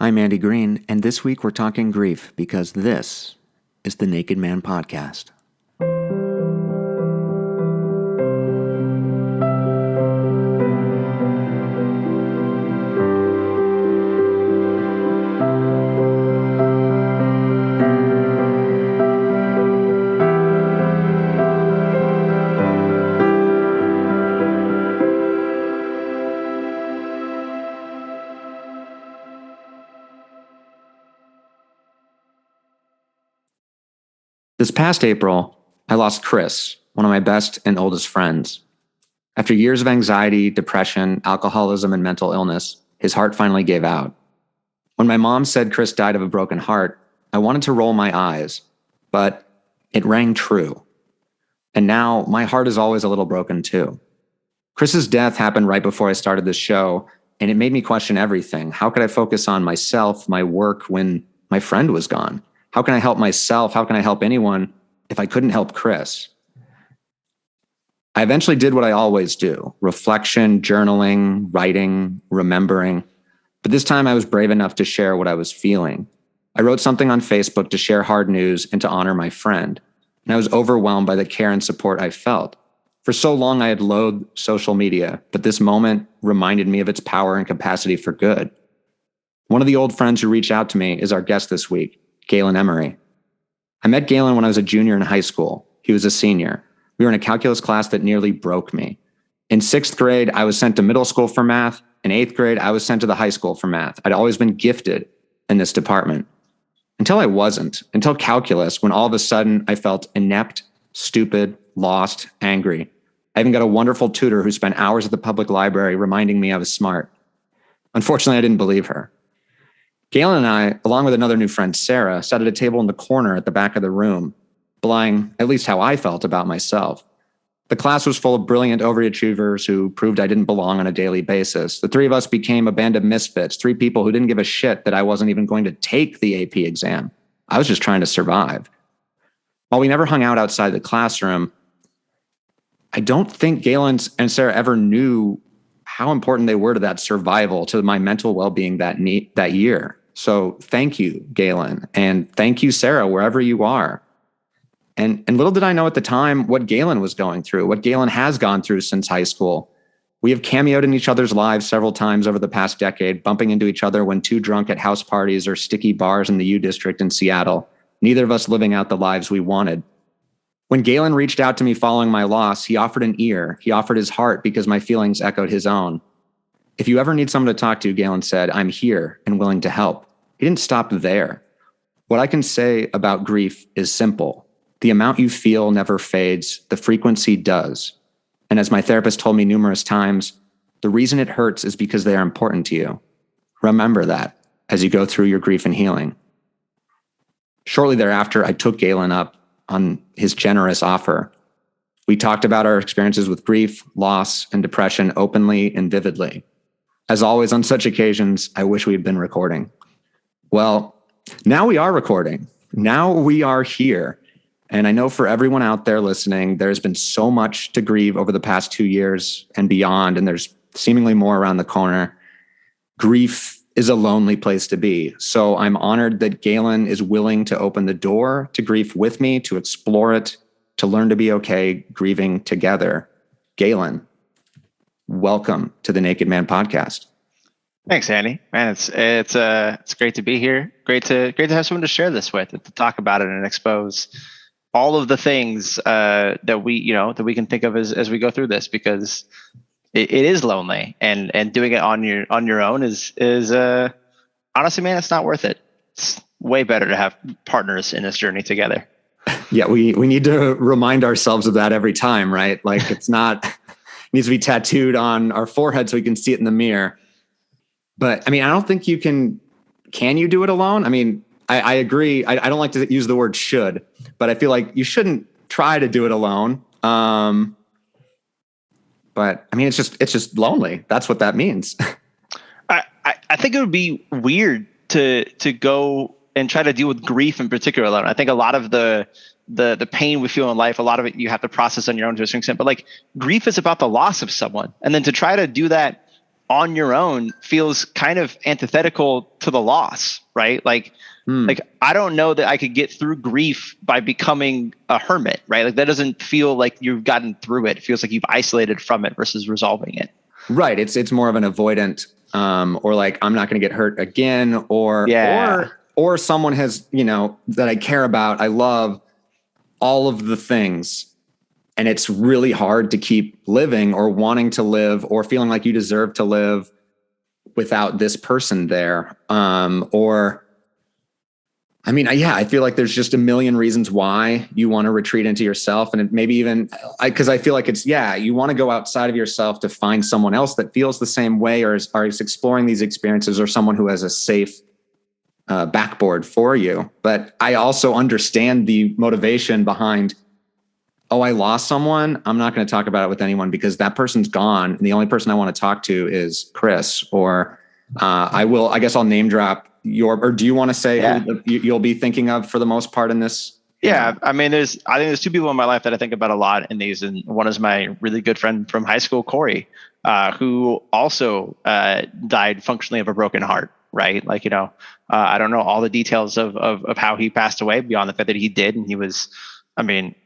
I'm Andy Green, and this week we're talking grief because this is the Naked Man Podcast. This past April, I lost Chris, one of my best and oldest friends. After years of anxiety, depression, alcoholism, and mental illness, his heart finally gave out. When my mom said Chris died of a broken heart, I wanted to roll my eyes, but it rang true. And now my heart is always a little broken too. Chris's death happened right before I started this show, and it made me question everything. How could I focus on myself, my work, when my friend was gone? How can I help myself? How can I help anyone if I couldn't help Chris? I eventually did what I always do: reflection, journaling, writing, remembering. But this time I was brave enough to share what I was feeling. I wrote something on Facebook to share hard news and to honor my friend. And I was overwhelmed by the care and support I felt. For so long I had loathed social media, but this moment reminded me of its power and capacity for good. One of the old friends who reached out to me is our guest this week, Galen Emery. I met Galen when I was a junior in high school. He was a senior. We were in a calculus class that nearly broke me. In sixth grade, I was sent to middle school for math. In eighth grade, I was sent to the high school for math. I'd always been gifted in this department. Until I wasn't, until calculus, when all of a sudden I felt inept, stupid, lost, angry. I even got a wonderful tutor who spent hours at the public library reminding me I was smart. Unfortunately, I didn't believe her. Galen and I, along with another new friend, Sarah, sat at a table in the corner at the back of the room, belying at least how I felt about myself. The class was full of brilliant overachievers who proved I didn't belong on a daily basis. The three of us became a band of misfits, three people who didn't give a shit that I wasn't even going to take the AP exam. I was just trying to survive. While we never hung out outside the classroom, I don't think Galen and Sarah ever knew how important they were to that survival, to my mental well-being that year. So thank you, Galen, and thank you, Sarah, wherever you are. And little did I know at the time what Galen was going through, what Galen has gone through since high school. We have cameoed in each other's lives several times over the past decade, bumping into each other when too drunk at house parties or sticky bars in the U District in Seattle, neither of us living out the lives we wanted. When Galen reached out to me following my loss, he offered an ear. He offered his heart because my feelings echoed his own. If you ever need someone to talk to, Galen said, I'm here and willing to help. He didn't stop there. What I can say about grief is simple. The amount you feel never fades. The frequency does. And as my therapist told me numerous times, the reason it hurts is because they are important to you. Remember that as you go through your grief and healing. Shortly thereafter, I took Galen up on his generous offer. We talked about our experiences with grief, loss, and depression openly and vividly. As always on such occasions, I wish we had been recording. Well, now we are recording. Now we are here. And I know for everyone out there listening, there's been so much to grieve over the past 2 years and beyond, and there's seemingly more around the corner. Grief is a lonely place to be. So I'm honored that Galen is willing to open the door to grief with me, to explore it, to learn to be okay grieving together. Galen, welcome to the Naked Man Podcast. Thanks, Andy. Man, it's great to be here. Great to have someone to share this with, and to talk about it and expose all of the things that we can think of as we go through this, because it is lonely, and doing it on your own is honestly, man, it's not worth it. It's way better to have partners in this journey together. Yeah, we need to remind ourselves of that every time, right? Like it needs to be tattooed on our forehead so we can see it in the mirror. But I mean, I don't think you can you do it alone? I mean, I agree. I don't like to use the word should, but I feel like you shouldn't try to do it alone. But I mean, it's just lonely. That's what that means. I think it would be weird to go and try to deal with grief in particular alone. I think a lot of the pain we feel in life, a lot of it you have to process on your own to a certain extent. But like grief is about the loss of someone, and then to try to do that on your own feels kind of antithetical to the loss, right? Like I don't know that I could get through grief by becoming a hermit, right? Like that doesn't feel like you've gotten through it. It feels like you've isolated from it versus resolving it. Right. It's more of an avoidant, or like, I'm not going to get hurt again, or someone has, that I care about, I love, all of the things. And it's really hard to keep living or wanting to live or feeling like you deserve to live without this person there. I feel like there's just a million reasons why you want to retreat into yourself. And maybe even because I feel like you want to go outside of yourself to find someone else that feels the same way or is exploring these experiences, or someone who has a safe backboard for you. But I also understand the motivation behind, I lost someone, I'm not going to talk about it with anyone because that person's gone. And the only person I want to talk to is Chris. Or I guess I'll name drop or do you want to say who you'll be thinking of for the most part in this? Yeah. I think there's two people in my life that I think about a lot in these. And one is my really good friend from high school, Corey, who also died functionally of a broken heart. Right. Like, I don't know all the details of how he passed away beyond the fact that he did. And he was,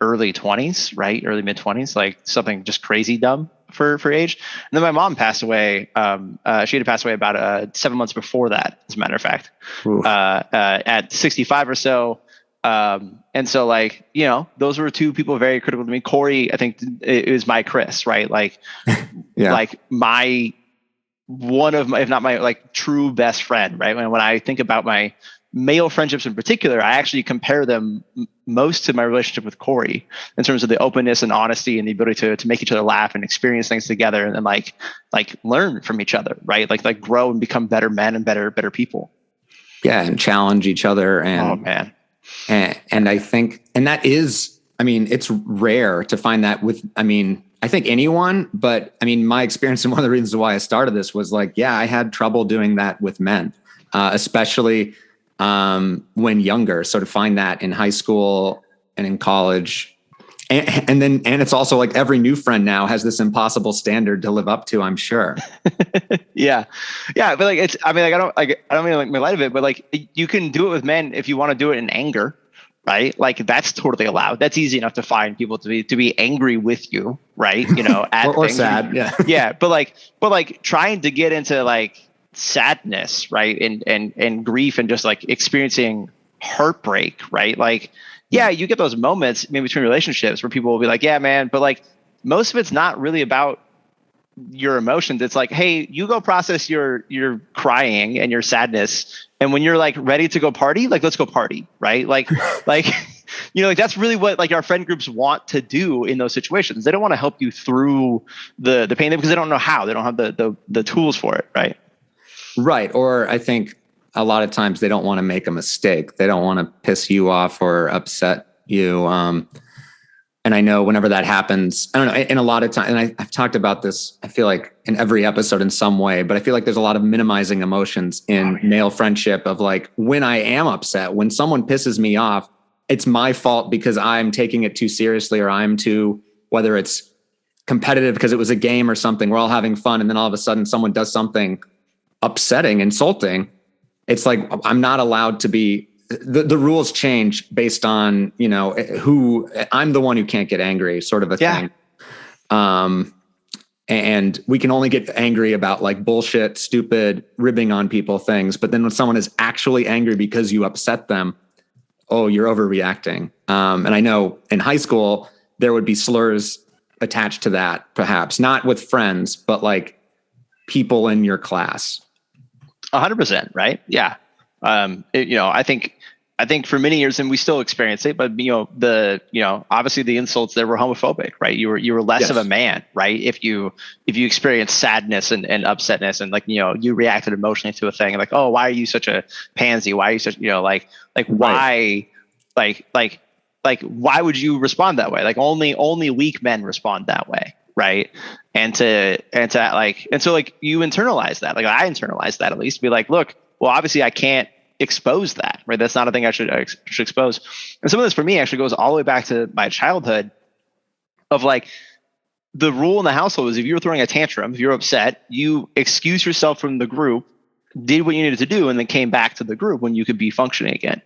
early 20s, right? Early mid 20s, like something just crazy dumb for age. And then my mom passed away. She had passed away about 7 months before that, as a matter of fact, at 65 or so. And so like, those were two people very critical to me. Corey, I think it was my Chris, right? Like, like one of my, if not my like true best friend, right? When I think about my male friendships in particular, I actually compare them most to my relationship with Corey in terms of the openness and honesty and the ability to make each other laugh and experience things together and like learn from each other, right? Like grow and become better men and better people. Yeah. And challenge each other. And, oh man. And I think, and that is, it's rare to find that with, I think anyone, but my experience and one of the reasons why I started this was like, I had trouble doing that with men, especially when younger. So to find that in high school and in college, and it's also like every new friend now has this impossible standard to live up to, I'm sure. Yeah. But like, I don't mean to like make light of it, but like you can do it with men if you want to do it in anger, right? Like that's totally allowed. That's easy enough to find people to be angry with you, right? At or sad. Yeah. Yeah. But like trying to get into like sadness, right? And grief and just like experiencing heartbreak, right? Like, you get those moments maybe between relationships where people will be like, yeah, man, but like most of it's not really about your emotions. It's like, hey, you go process your crying and your sadness. And when you're like ready to go party, like, let's go party. Right. Like, like that's really what like our friend groups want to do in those situations. They don't want to help you through the pain because they don't know how. They don't have the tools for it. Right. Right. Or I think a lot of times they don't want to make a mistake. They don't want to piss you off or upset you. And I know whenever that happens, I don't know, in a lot of time, and I've talked about this, I feel like in every episode in some way, but I feel like there's a lot of minimizing emotions in male friendship of like, when I am upset, when someone pisses me off, it's my fault because I'm taking it too seriously, or whether it's competitive because it was a game or something, we're all having fun. And then all of a sudden someone does something upsetting, insulting. It's like, I'm not allowed to be, the rules change based on, who I'm the one who can't get angry, sort of a thing. And we can only get angry about like bullshit, stupid, ribbing on people things. But then when someone is actually angry because you upset them, you're overreacting. And I know in high school, there would be slurs attached to that, perhaps not with friends, but like people in your class. 100%. Right. Yeah. I think for many years, and we still experience it, but obviously the insults there were homophobic, right? You were less of a man, right? If you experience sadness and upsetness and like, you reacted emotionally to a thing like, oh, why are you such a pansy? Why are you such, why, why would you respond that way? Like only weak men respond that way. Right. And so like you internalize that, like I internalized that at least, be like, look, well, obviously I can't expose that, right? That's not a thing I should expose. And some of this for me actually goes all the way back to my childhood of like, the rule in the household is if you were throwing a tantrum, if you're upset, you excuse yourself from the group, did what you needed to do, and then came back to the group when you could be functioning again.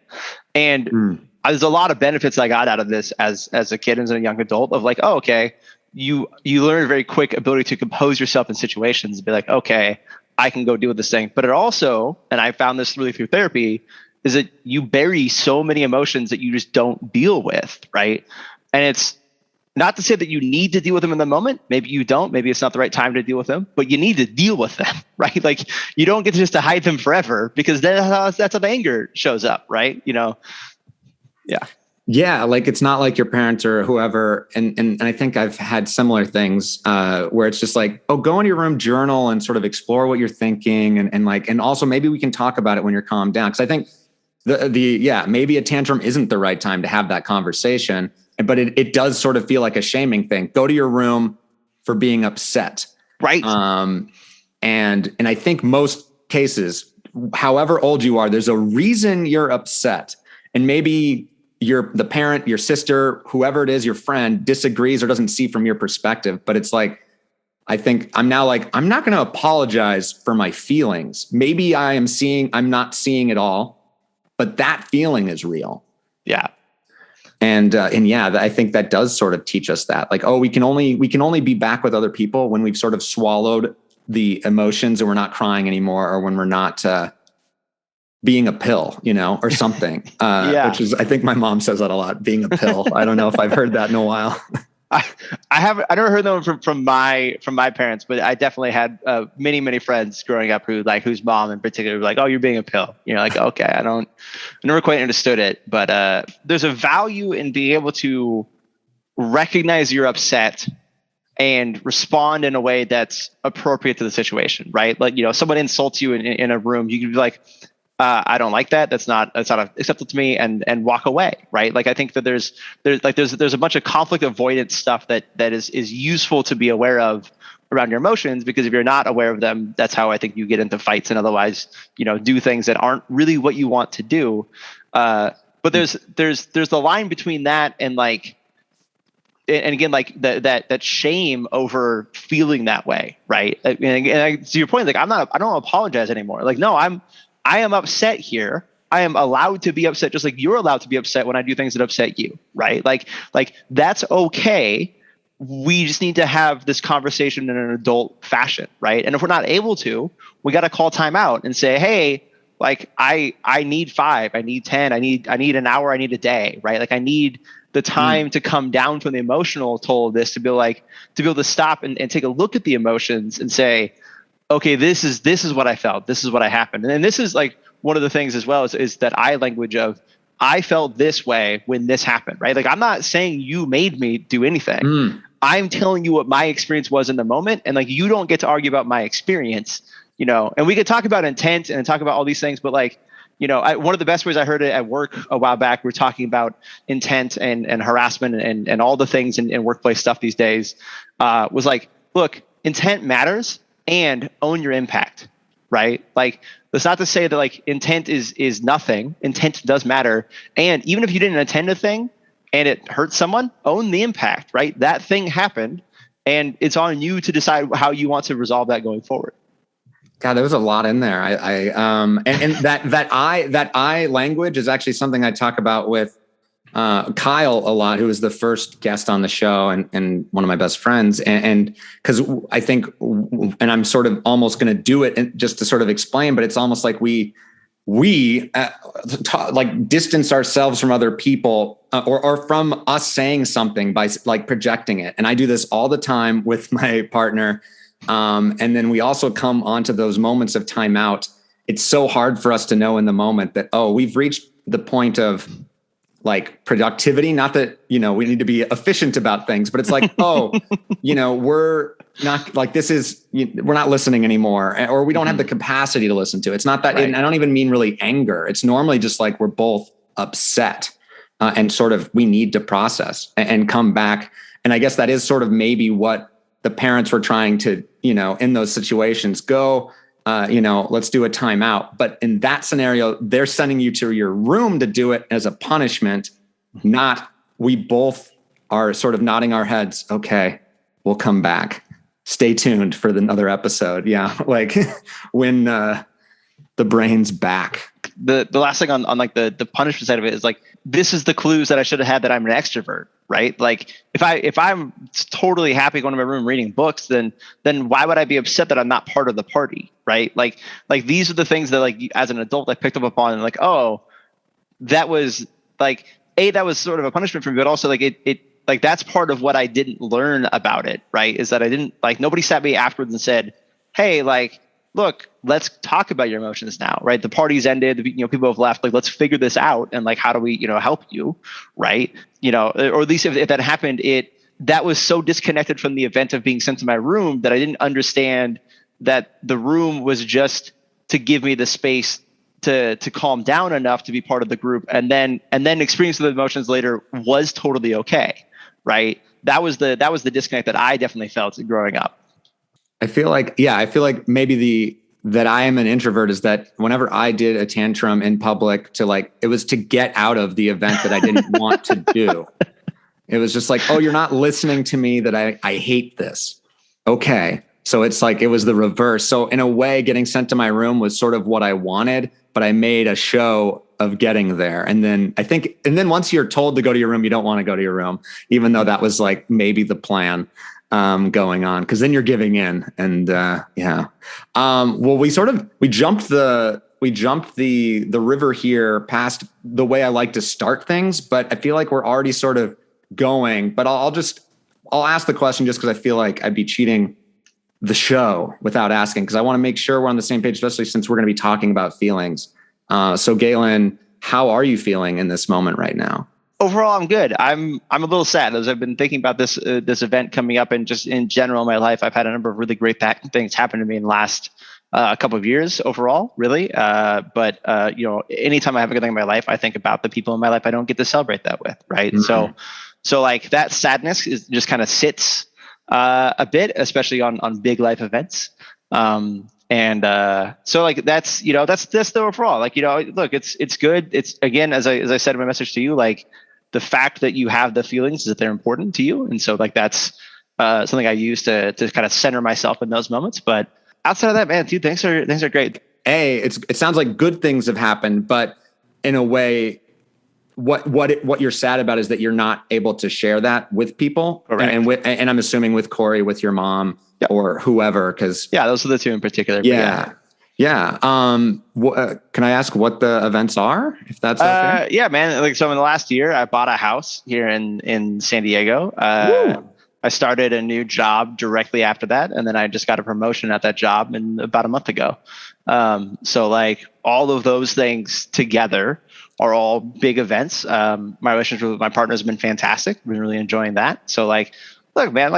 And there's a lot of benefits I got out of this as a kid and as a young adult of like, oh, okay, you learn a very quick ability to compose yourself in situations and be like, okay, I can go deal with this thing. But it also, and I found this really through therapy, is that you bury so many emotions that you just don't deal with, right? And it's not to say that you need to deal with them in the moment. Maybe you don't. Maybe it's not the right time to deal with them, but you need to deal with them, right? Like you don't get to just to hide them forever because that's how the anger shows up, right? Yeah. Yeah, like it's not like your parents or whoever, and I think I've had similar things where it's just like, oh, go into your room, journal, and sort of explore what you're thinking, and also maybe we can talk about it when you're calmed down. Because I think maybe a tantrum isn't the right time to have that conversation, but it does sort of feel like a shaming thing. Go to your room for being upset, right? And I think most cases, however old you are, there's a reason you're upset, and maybe the parent, your sister, whoever it is, your friend disagrees or doesn't see from your perspective. But it's like, I think I'm now like, I'm not going to apologize for my feelings. Maybe I'm not seeing it all, but that feeling is real. Yeah. And yeah, I think that does sort of teach us that, like, oh, we can only be back with other people when we've sort of swallowed the emotions and we're not crying anymore, or when we're not, being a pill, or something, which is, I think my mom says that a lot, being a pill. I don't know if I've heard that in a while. I never heard that one from my parents, but I definitely had many friends growing up whose mom in particular was like, oh, you're being a pill. Like, okay, I never quite understood it, but there's a value in being able to recognize you're upset and respond in a way that's appropriate to the situation, right? Like, someone insults you in a room, you can be like, I don't like that. That's not acceptable to me, and walk away, right? Like I think that there's a bunch of conflict avoidance stuff that is useful to be aware of around your emotions, because if you're not aware of them, that's how I think you get into fights and otherwise, do things that aren't really what you want to do. But there's the line between that and like, and again, like that shame over feeling that way, right? And to your point, like I don't apologize anymore. Like, no, I am upset here. I am allowed to be upset, just like you're allowed to be upset when I do things that upset you, right? Like that's okay. We just need to have this conversation in an adult fashion, right? And if we're not able to, we got to call time out and say, hey, like I need 5, I need 10, I need an hour, I need a day, right? Like I need the time to come down from the emotional toll of this to be able to stop and take a look at the emotions and say, okay, this is what I felt. This is what I happened. And this is like one of the things as well is that I language of, I felt this way when this happened, right? Like I'm not saying you made me do anything. I'm telling you what my experience was in the moment. And like, you don't get to argue about my experience, and we could talk about intent and talk about all these things, but like, one of the best ways I heard it at work a while back, we were talking about intent and harassment and all the things in workplace stuff these days, was like, look, intent matters. And own your impact, right? Like that's not to say that like intent is nothing. Intent does matter. And even if you didn't intend a thing and it hurt someone, own the impact, right? That thing happened and it's on you to decide how you want to resolve that going forward. God, there was a lot in there. And that I language is actually something I talk about with Kyle a lot, who was the first guest on the show and one of my best friends. And because I think, and I'm sort of almost going to do it just to sort of explain, but it's almost like we like distance ourselves from other people or from us saying something by like projecting it. And I do this all the time with my partner. And then we also come onto those moments of timeout. It's so hard for us to know in the moment that, oh, we've reached the point of like productivity, not that, we need to be efficient about things, but it's like, oh, we're not like, we're not listening anymore, or we don't have the capacity to listen to. It's not that, right. And I don't even mean really anger. It's normally just like, we're both upset and sort of, we need to process and come back. And I guess that is sort of maybe what the parents were trying to, in those situations go, let's do a timeout. But in that scenario, they're sending you to your room to do it as a punishment, not we both are sort of nodding our heads. Okay, we'll come back. Stay tuned for another episode. Yeah. Like when the brain's back. The last thing on like the punishment side of it is like, this is the clues that I should have had that I'm an extrovert, right? Like if I'm totally happy going to my room reading books, then why would I be upset that I'm not part of the party, right? Like these are the things that like as an adult I picked up upon and like, oh, that was like that was sort of a punishment for me, but also like it like that's part of what I didn't learn about it, right? Is that I didn't like nobody sat me afterwards and said, hey, like, look, let's talk about your emotions now, right? The party's ended, people have left, like, let's figure this out. And like, how do we, help you, right? Or at least if that happened, that was so disconnected from the event of being sent to my room that I didn't understand that the room was just to give me the space to calm down enough to be part of the group. And then experiencing the emotions later was totally okay, right? That was the disconnect that I definitely felt growing up. I feel like maybe that I am an introvert is that whenever I did a tantrum in public it was to get out of the event that I didn't want to do. It was just like, oh, you're not listening to me, that I hate this. Okay. So it's like, it was the reverse. So in a way, getting sent to my room was sort of what I wanted, but I made a show of getting there. And then once you're told to go to your room, you don't want to go to your room, even though that was like maybe the plan going on, because then you're giving in. And well, we jumped the river here past the way I like to start things, but I feel like we're already sort of going. But I'll ask the question just because I feel like I'd be cheating the show without asking, because I want to make sure we're on the same page, especially since we're going to be talking about feelings. So Galen, how are you feeling in this moment right now? Overall, I'm good. I'm a little sad as I've been thinking about this event coming up, and just in general in my life, I've had a number of really great things happen to me in the last couple of years overall, really. But anytime I have a good thing in my life, I think about the people in my life I don't get to celebrate that with, right? Mm-hmm. So like that sadness just kind of sits a bit, especially on big life events. So like that's the overall, like, look, it's good. It's, again, as I said in my message to you, like, the fact that you have the feelings is that they're important to you. And so like, that's something I use to kind of center myself in those moments. But outside of that, man, dude, things are great. It sounds like good things have happened, but in a way, what you're sad about is that you're not able to share that with people. Correct. And I'm assuming with Corey, with your mom, yep, or whoever, because those are the two in particular. Yeah. Can I ask what the events are, if that's okay? Yeah, man. Like, so in the last year, I bought a house here in San Diego. I started a new job directly after that, and then I just got a promotion at that job about a month ago. So like all of those things together are all big events. My relationship with my partner has been fantastic. I've been really enjoying that. So like, look, man,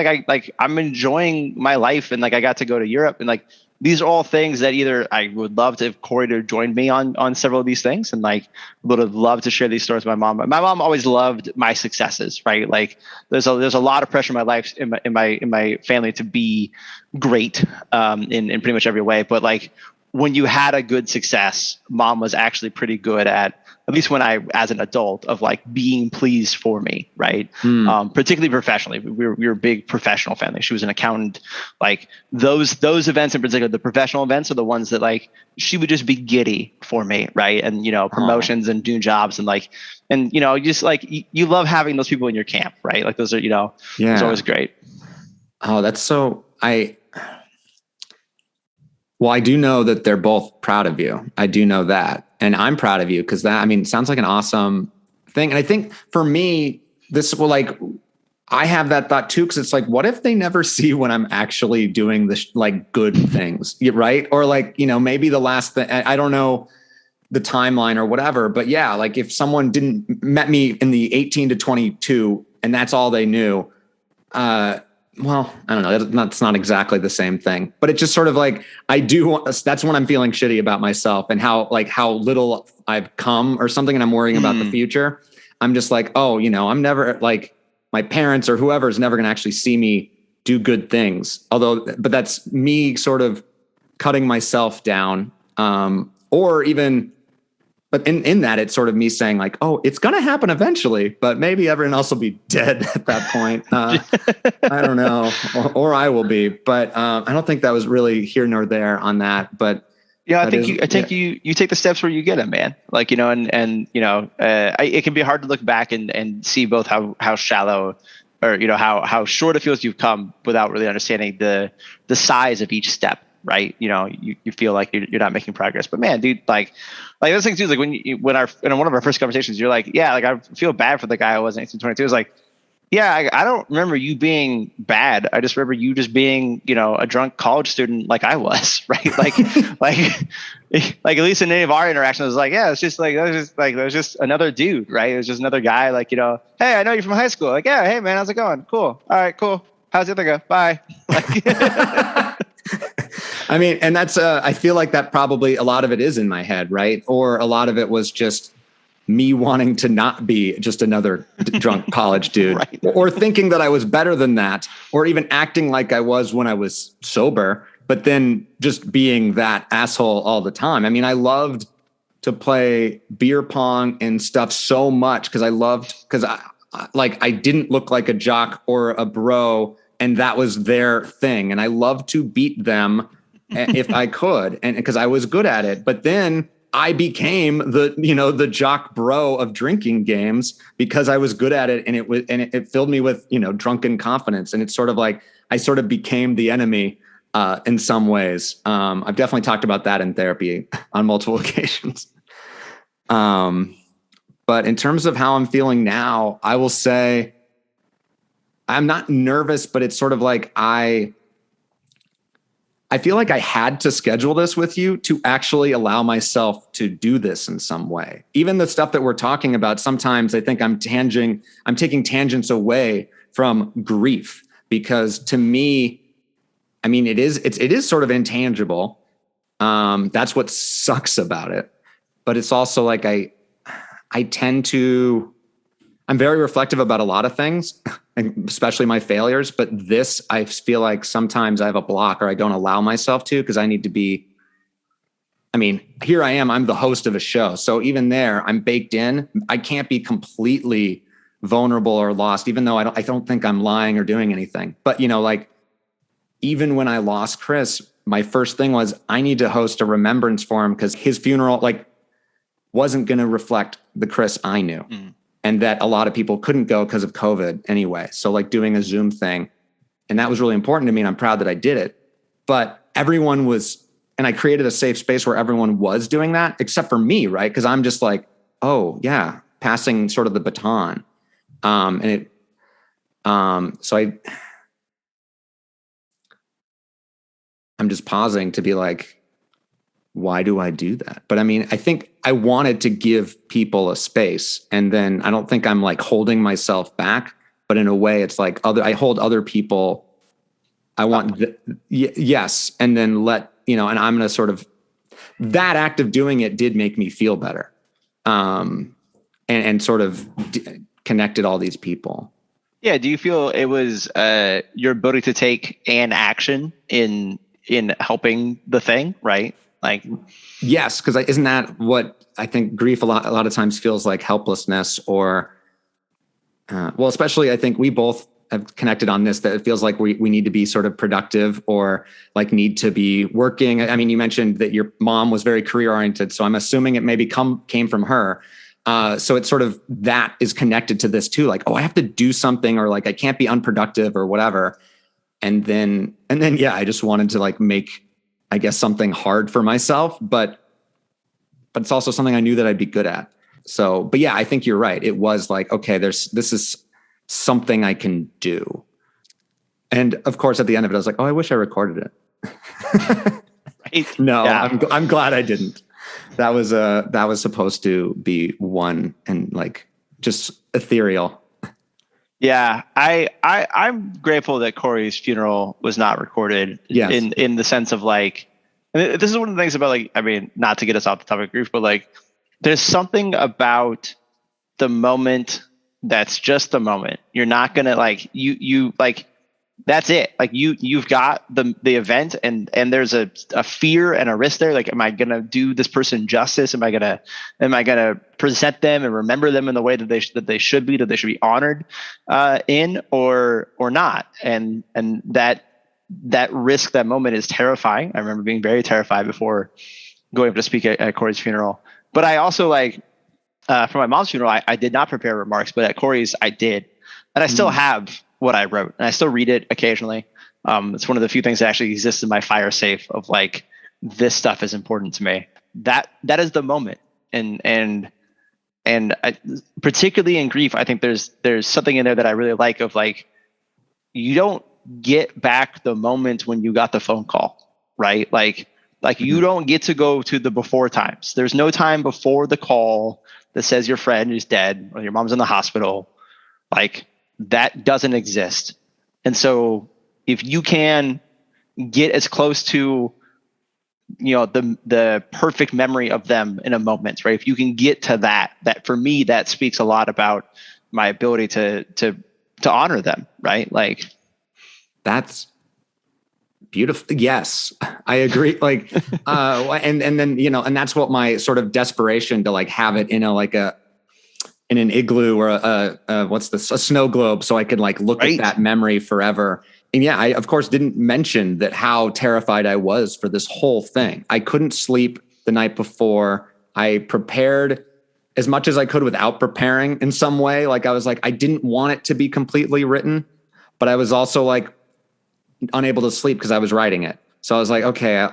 I'm enjoying my life, and like I got to go to Europe, and like these are all things that either I would love to have Corey to join me on several of these things, and like would have loved to share these stories with my mom. My mom always loved my successes, right? Like there's a lot of pressure in my life, in my family, to be great in pretty much every way. But like when you had a good success, mom was actually pretty good at least when I, as an adult, of like being pleased for me, right? Particularly professionally. We were a big professional family. She was an accountant. Like those events in particular, the professional events are the ones that like she would just be giddy for me, right? And promotions and doing jobs, and like, and just like you love having those people in your camp, right? Like those are it's always great. Oh, that's so Well, I do know that they're both proud of you. I do know that. And I'm proud of you, because sounds like an awesome thing. And I think for me, I have that thought too, because it's like, what if they never see when I'm actually doing this, like, good things, right? Or like, maybe the last thing, I don't know the timeline or whatever, but yeah, like if someone met me in the 18 to 22 and that's all they knew, well, I don't know. That's not exactly the same thing, but it's just sort of like, that's when I'm feeling shitty about myself and how little I've come or something. And I'm worrying about the future. I'm just like, I'm never, like, my parents or whoever is never going to actually see me do good things. But that's me sort of cutting myself down. Or even but in that, it's sort of me saying like, oh, it's going to happen eventually, but maybe everyone else will be dead at that point. I don't know, or I will be, but I don't think that was really here nor there on that. But yeah, I think you take the steps where you get them, man. Like, it can be hard to look back and see both how shallow or, how short it feels you've come without really understanding the size of each step. Right. You feel like you're not making progress, but man, dude, like those things, dude, like in one of our first conversations, you're like, yeah, like I feel bad for the guy I was in 1822. It's like, yeah, I don't remember you being bad. I just remember you just being, a drunk college student like I was, right? Like at least in any of our interactions, it was like, yeah, it's just like, that was just another dude, right? It was just another guy, like, hey, I know you from high school. Like, yeah, hey man, how's it going? Cool. All right, cool. How's the other go? Bye. Like, I mean, and that's, I feel like that probably a lot of it is in my head, right? Or a lot of it was just me wanting to not be just another drunk college dude, right. Or thinking that I was better than that, or even acting like I was when I was sober, but then just being that asshole all the time. I mean, I loved to play beer pong and stuff so much because I didn't look like a jock or a bro, and that was their thing. And I loved to beat them if I could, and because I was good at it. But then I became the jock bro of drinking games because I was good at it, and it filled me with, drunken confidence. And it's sort of like I sort of became the enemy in some ways. I've definitely talked about that in therapy on multiple occasions. But in terms of how I'm feeling now, I will say I'm not nervous, but it's sort of like I feel like I had to schedule this with you to actually allow myself to do this in some way. Even the stuff that we're talking about, sometimes I think I'm taking tangents away from grief, because to me, I mean, it is sort of intangible. That's what sucks about it. But it's also like I'm very reflective about a lot of things, especially my failures. But this, I feel like sometimes I have a block, or I don't allow myself to, because I need to be, I mean, here I am, I'm the host of a show. So even there, I'm baked in. I can't be completely vulnerable or lost, even though I don't think I'm lying or doing anything. But, like, even when I lost Chris, my first thing was I need to host a remembrance for him, because his funeral, like, wasn't going to reflect the Chris I knew. Mm. And that a lot of people couldn't go because of COVID anyway. So like doing a Zoom thing, and that was really important to me, and I'm proud that I did it. But everyone was, and I created a safe space where everyone was doing that, except for me, right? Because I'm just like, oh yeah, passing sort of the baton. So I'm just pausing to be like, why do I do that? But I mean, I think I wanted to give people a space, and then I don't think I'm like holding myself back, but in a way it's like I hold other people. I want, yes. And then and I'm going to sort of, that act of doing it did make me feel better. And sort of connected all these people. Yeah. Do you feel it was your ability to take an action in helping the thing, right? Like, yes, because isn't that what I think grief a lot of times feels like? Helplessness, or especially I think we both have connected on this, that it feels like we need to be sort of productive, or like need to be working. I mean, you mentioned that your mom was very career oriented, so I'm assuming it maybe came from her. So it's sort of, that is connected to this too. Like, oh, I have to do something, or like I can't be unproductive or whatever. And then yeah, I just wanted to like make, I guess, something hard for myself, but it's also something I knew that I'd be good at. So, but yeah, I think you're right. It was like, okay, this is something I can do. And of course, at the end of it, I was like, oh, I wish I recorded it. Right? No, yeah. I'm glad I didn't. That was supposed to be one and like just ethereal. Yeah, I'm grateful that Corey's funeral was not recorded. Yes. in the sense of like, and this is one of the things about, like, I mean, not to get us off the topic of grief, but like, there's something about the moment that's just the moment. You're not gonna like you like that's it. Like you've got the event, and there's a fear and a risk there. Like, am I gonna do this person justice? Am I gonna present them and remember them in the way that they should be, that they should be honored in, or not? And that risk, that moment is terrifying. I remember being very terrified before going up to speak at Corey's funeral. But I also, like, for my mom's funeral, I did not prepare remarks, but at Corey's I did, and I still have what I wrote, and I still read it occasionally. It's one of the few things that actually exists in my fire safe of, like, this stuff is important to me. That is the moment, and particularly in grief, I think there's something in there that I really like of, like, you don't get back the moment when you got the phone call, right? Like you don't get to go to the before times. There's no time before the call that says your friend is dead or your mom's in the hospital. Like, that doesn't exist. And so if you can get as close to, the perfect memory of them in a moment, right? If you can get to that for me, that speaks a lot about my ability to honor them, right? Like, That's beautiful. Yes, I agree. Like, and then, and that's what my sort of desperation to, like, have it in in an igloo or a snow globe, so I could, like, look at that memory forever. And yeah, I of course didn't mention that how terrified I was for this whole thing. I couldn't sleep the night before. I prepared as much as I could without preparing in some way. Like, I was like, I didn't want it to be completely written, but I was also, like, unable to sleep because I was writing it. So I was like, okay,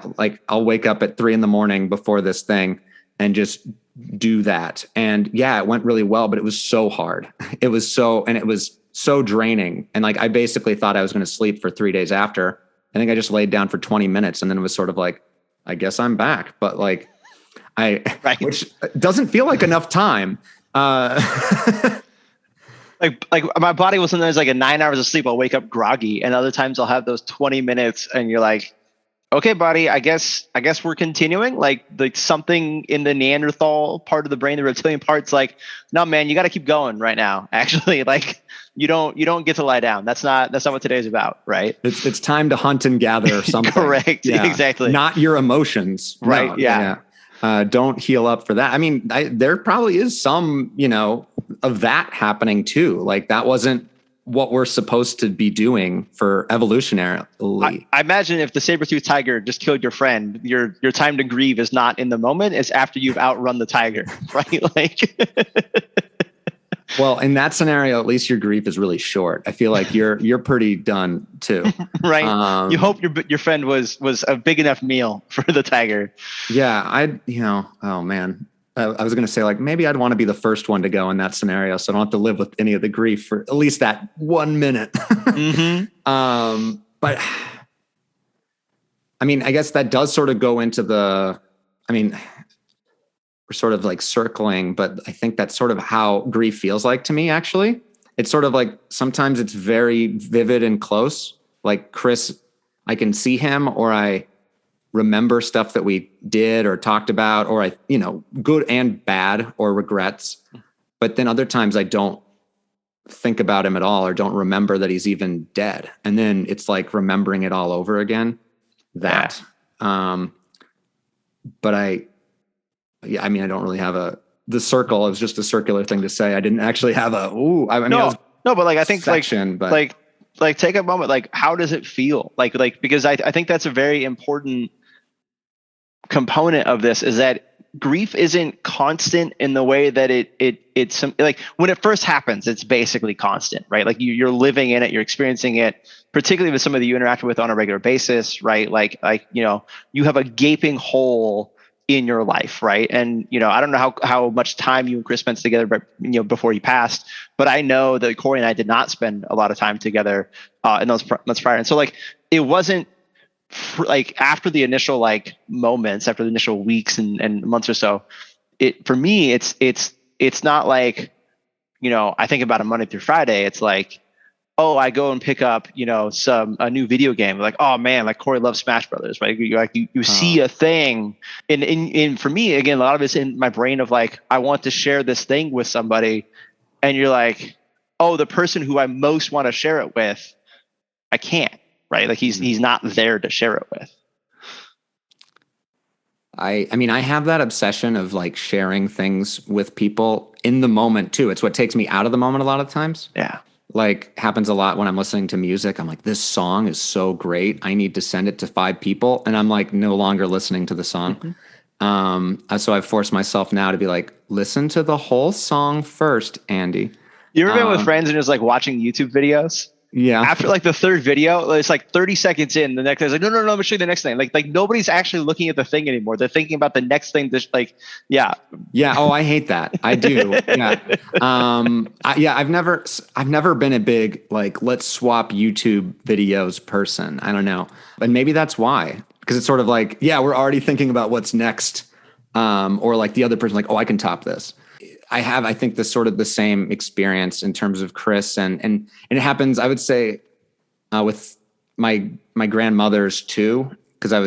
I'll wake up at 3 a.m. before this thing and just do that. And yeah, it went really well, but it was so hard. It was so draining. And, like, I basically thought I was going to sleep for 3 days after. I think I just laid down for 20 minutes and then it was sort of like, I guess I'm back. But, like, which doesn't feel like enough time. Like my body will sometimes, like, at 9 hours of sleep, I'll wake up groggy, and other times I'll have those 20 minutes and you're like, okay, buddy, I guess we're continuing. Like something in the Neanderthal part of the brain, the reptilian part's like, no, man, you got to keep going right now. Actually, like, you don't get to lie down. That's not what today's about, right? It's time to hunt and gather or something. Correct. Yeah. Exactly. Not your emotions. Right. No, yeah. Don't heal up for that. I mean, there probably is some, of that happening too. Like, that wasn't what we're supposed to be doing for evolutionarily. I imagine if the saber-toothed tiger just killed your friend, your time to grieve is not in the moment. It's after you've outrun the tiger, right? Like, well, in that scenario, at least your grief is really short. I feel like you're pretty done too. Right. You hope your friend was a big enough meal for the tiger. Yeah. Oh man. I was going to say, like, maybe I'd want to be the first one to go in that scenario, so I don't have to live with any of the grief for at least that 1 minute. But I mean, I guess that does sort of go into we're sort of, like, circling, but I think that's sort of how grief feels like to me, actually. It's sort of like, sometimes it's very vivid and close. Like Chris, I can see him, or I remember stuff that we did or talked about, or good and bad, or regrets. But then other times I don't think about him at all, or don't remember that he's even dead. And then it's like remembering it all over again. But I don't really have the circle is just a circular thing to say. I didn't actually have no, but, like, I think section, like take a moment. Like, how does it feel? Like, because I think that's a very important component of this, is that grief isn't constant in the way that it's like, when it first happens, it's basically constant, right? Like, you're living in it, you're experiencing it, particularly with somebody you interact with on a regular basis, right? Like, you have a gaping hole in your life, right? And, I don't know how much time you and Chris spent together, but, before he passed, but I know that Corey and I did not spend a lot of time together in those months prior. And so, like, it wasn't like after the initial, like, moments, after the initial weeks and months or so, for me, it's not like, I think about a Monday through Friday. It's like, oh, I go and pick up, a new video game. Like, oh man, like, Corey loves Smash Brothers, right? You see a thing, and for me, again, a lot of it's in my brain of, like, I want to share this thing with somebody, and you're like, oh, the person who I most want to share it with I can't, right? Like he's not there to share it with. I mean, I have that obsession of like sharing things with people in the moment too. It's what takes me out of the moment a lot of times. Yeah. Like happens a lot when I'm listening to music. I'm like, this song is so great. I need to send it to 5 people. And I'm like no longer listening to the song. So I've forced myself now to be like, listen to the whole song first, Andy. You ever been with friends and just like watching YouTube videos? Yeah. After like the third video, it's like 30 seconds in. The next guy's like, no, let me show you the next thing. Like nobody's actually looking at the thing anymore. They're thinking about the next thing. Just like, yeah. Oh, I hate that. I do. Yeah. I've never been a big like let's swap YouTube videos person. I don't know, and maybe that's why, because it's sort of like we're already thinking about what's next, or like the other person like, oh, I can top this. I think this sort of the same experience in terms of Chris and it happens, I would say, with my grandmothers too, because I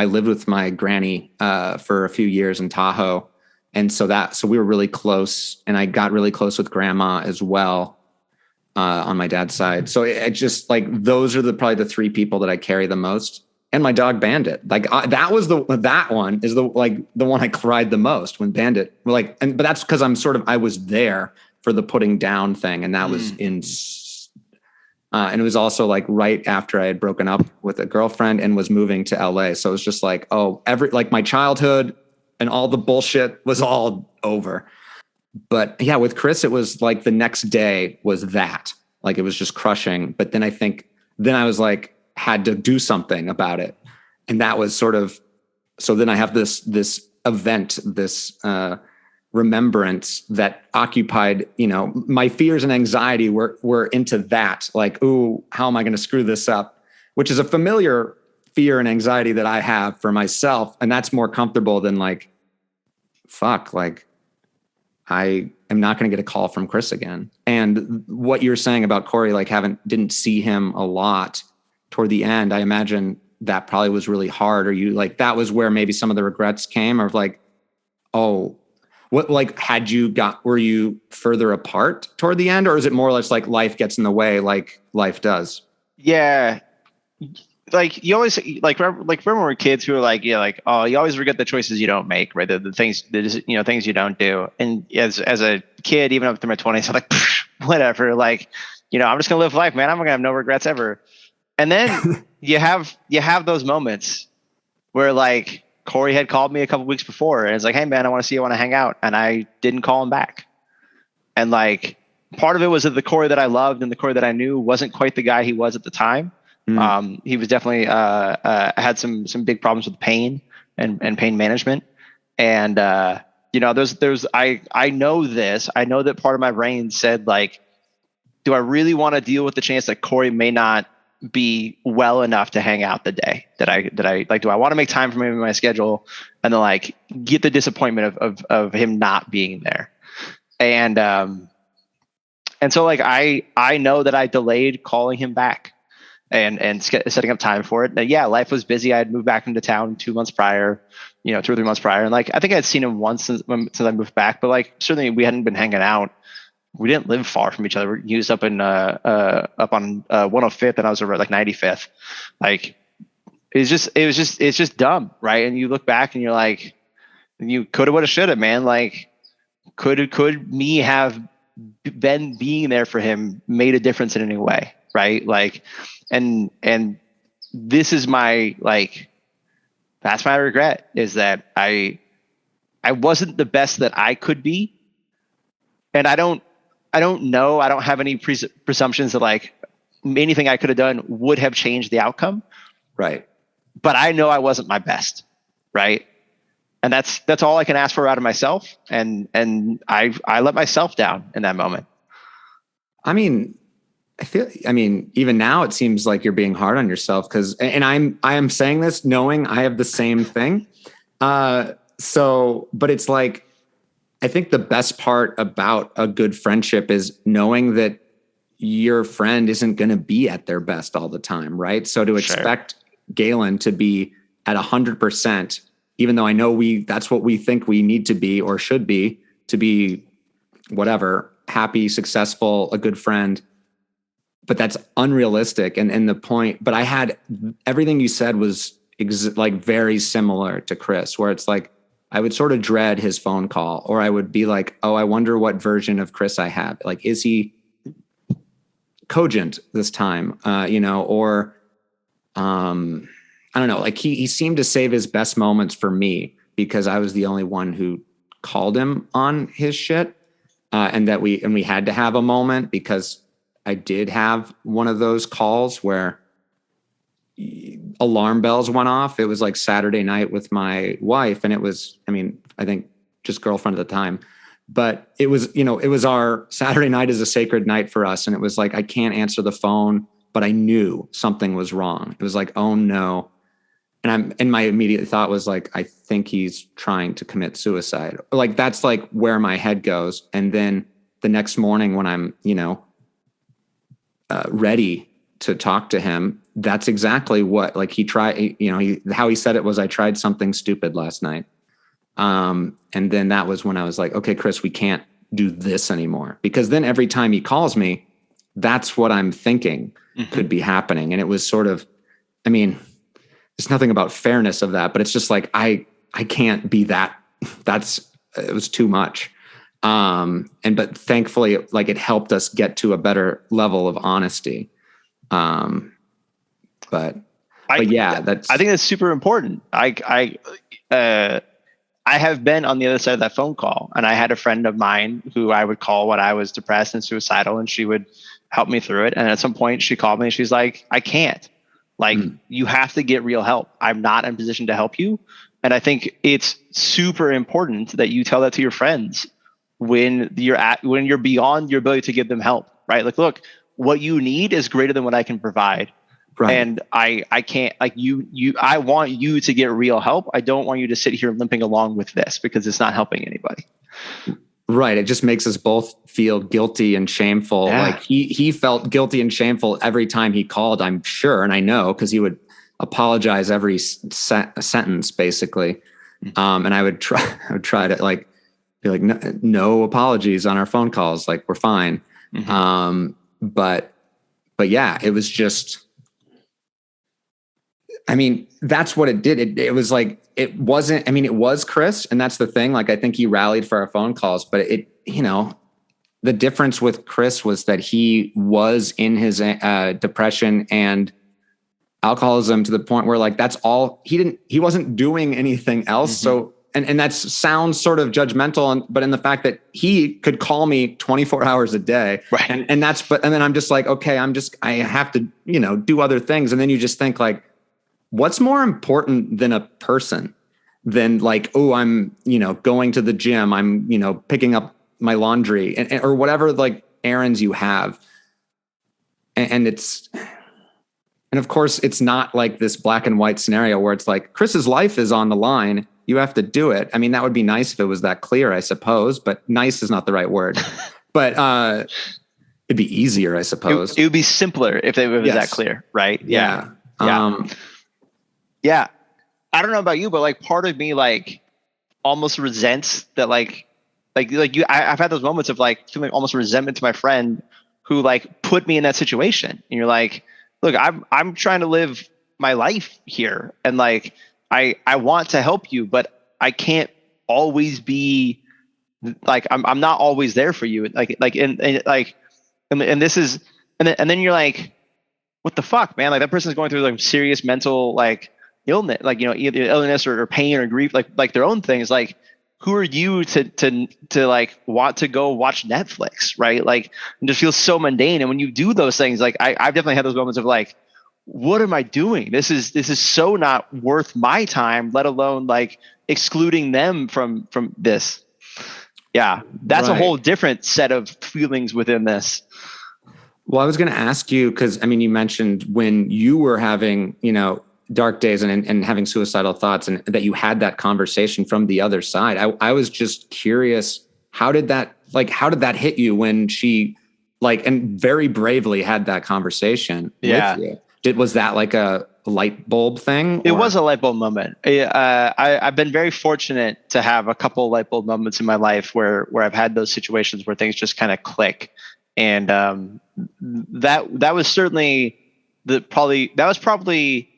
lived with my granny for a few years in Tahoe. And so we were really close, and I got really close with grandma as well on my dad's side. So it just like those are probably the 3 people that I carry the most. And my dog Bandit, like that one is the one I cried the most when Bandit, but that's because I was there for the putting down thing, and that was and it was also like right after I had broken up with a girlfriend and was moving to LA. So it was just like, my childhood and all the bullshit was all over. But yeah, with Chris, it was like the next day was that, like it was just crushing. But then I was like, had to do something about it. And that was sort of, so then I have this event, this remembrance that occupied, my fears and anxiety were into that, like, ooh, how am I going to screw this up? Which is a familiar fear and anxiety that I have for myself. And that's more comfortable than like, fuck, like I am not going to get a call from Chris again. And what you're saying about Corey, like didn't see him a lot toward the end, I imagine that probably was really hard. Or you like, that was where maybe some of the regrets came, or like, oh, what, like, were you further apart toward the end, or is it more or less like life gets in the way, like life does? Yeah. Like you always remember when we were kids who were like, oh, you always regret the choices you don't make, right? The things things you don't do. And as a kid, even up through my 20s, I'm like, whatever, like, I'm just gonna live life, man. I'm gonna have no regrets ever. And then you have those moments where like Corey had called me a couple weeks before and it's like, hey man, I want to see you, I want to hang out. And I didn't call him back. And like, part of it was that the Corey that I loved and the Corey that I knew wasn't quite the guy he was at the time. He was definitely had some big problems with pain and pain management. And I know this. I know that part of my brain said like, do I really want to deal with the chance that Corey may not be well enough to hang out the day that I like? Do I want to make time for him in my schedule and then like get the disappointment of him not being there? And so like I know that I delayed calling him back and setting up time for it. And yeah, life was busy. I had moved back into town 2 months prior, 2 or 3 months prior. And like, I think I'd seen him once since I moved back, but like, certainly we hadn't been hanging out. We didn't live far from each other. He was up on 105th and I was over at like 95th. Like, it's just dumb. Right. And you look back and you're like, you coulda, woulda, shoulda, man. Like, could me have been being there for him made a difference in any way? Right. Like, and this is my, like, that's my regret, is that I wasn't the best that I could be. And I don't know. I don't have any presumptions that like anything I could have done would have changed the outcome. Right. But I know I wasn't my best. Right. And that's all I can ask for out of myself. And I let myself down in that moment. I mean, even now it seems like you're being hard on yourself and I am saying this knowing I have the same thing. But it's like, I think the best part about a good friendship is knowing that your friend isn't going to be at their best all the time. Right. So to expect Galen to be at 100%, even though I know that's what we think we need to be or should be to be whatever, happy, successful, a good friend. but that's unrealistic. And the point, but I had everything you said was like very similar to Chris, where it's like, I would sort of dread his phone call, or I would be like, oh, I wonder what version of Chris I have. Like, is he cogent this time? Or I don't know. Like he seemed to save his best moments for me because I was the only one who called him on his shit. And we had to have a moment because I did have one of those calls where alarm bells went off. It was like Saturday night with my wife, and it was, I think just girlfriend at the time, but it was our Saturday night is a sacred night for us. And it was like, I can't answer the phone, but I knew something was wrong. It was like, oh no. And my immediate thought was like, I think he's trying to commit suicide. Like, that's like where my head goes. And then the next morning when I'm, ready to talk to him, that's exactly what, like, he tried, how he said it was, I tried something stupid last night. And then that was when I was like, okay, Chris, we can't do this anymore, because then every time he calls me, that's what I'm thinking could be happening. And it was sort of, there's nothing about fairness of that, but it's just like, I can't be that. It was too much. But thankfully, like, it helped us get to a better level of honesty. But yeah, I think that's super important. I have been on the other side of that phone call, and I had a friend of mine who I would call when I was depressed and suicidal, and she would help me through it. And at some point she called me and she's like, I can't. Like, you have to get real help. I'm not in a position to help you. And I think it's super important that you tell that to your friends when you're beyond your ability to give them help, right? Like, look, what you need is greater than what I can provide. Right. And I can't, like, I want you to get real help. I don't want you to sit here limping along with this, because it's not helping anybody. Right. It just makes us both feel guilty and shameful. Yeah. Like he felt guilty and shameful every time he called, I'm sure. And I know, because he would apologize every sentence basically. And I would try to, like, be like, no apologies on our phone calls. Like, we're fine. But yeah, it was just, that's what it did. It was like, it wasn't, it was Chris. And that's the thing. Like, I think he rallied for our phone calls, but the difference with Chris was that he was in his depression and alcoholism to the point where, like, that's all he wasn't doing anything else. So, and that sounds sort of judgmental, but in the fact that he could call me 24 hours a day. Right. And then I'm just like, okay, I have to, do other things. And then you just think, like, what's more important than a person than, like, oh, I'm, going to the gym, I'm, picking up my laundry or whatever, like, errands you have. And of course it's not like this black and white scenario where it's like Chris's life is on the line. You have to do it. That would be nice if it was that clear, I suppose, but nice is not the right word, but, it'd be easier, I suppose. It would be simpler if it was that clear. Right. Yeah. Yeah. I don't know about you, but, like, part of me, like, almost resents that, like you, I've had those moments of, like, feeling almost resentment to my friend who, like, put me in that situation. And you're like, look, I'm trying to live my life here. And, like, I want to help you, but I can't always be, like, I'm not always there for you. And this is, and then you're like, what the fuck, man? Like, that person's going through, like, serious mental, like, illness, like, either illness or pain or grief, like their own things. Like, who are you to like want to go watch Netflix, right? Like, and just feel so mundane. And when you do those things, like, I've definitely had those moments of, like, what am I doing? This is so not worth my time, let alone, like, excluding them from this. Yeah. That's right. A whole different set of feelings within this. Well, I was going to ask you, because, you mentioned when you were having, dark days and having suicidal thoughts, and that you had that conversation from the other side. I was just curious, how did that hit you when she, like, and very bravely had that conversation with you? Was that like a light bulb thing? It was a light bulb moment. I've been very fortunate to have a couple light bulb moments in my life where I've had those situations where things just kind of click. And that was certainly that was probably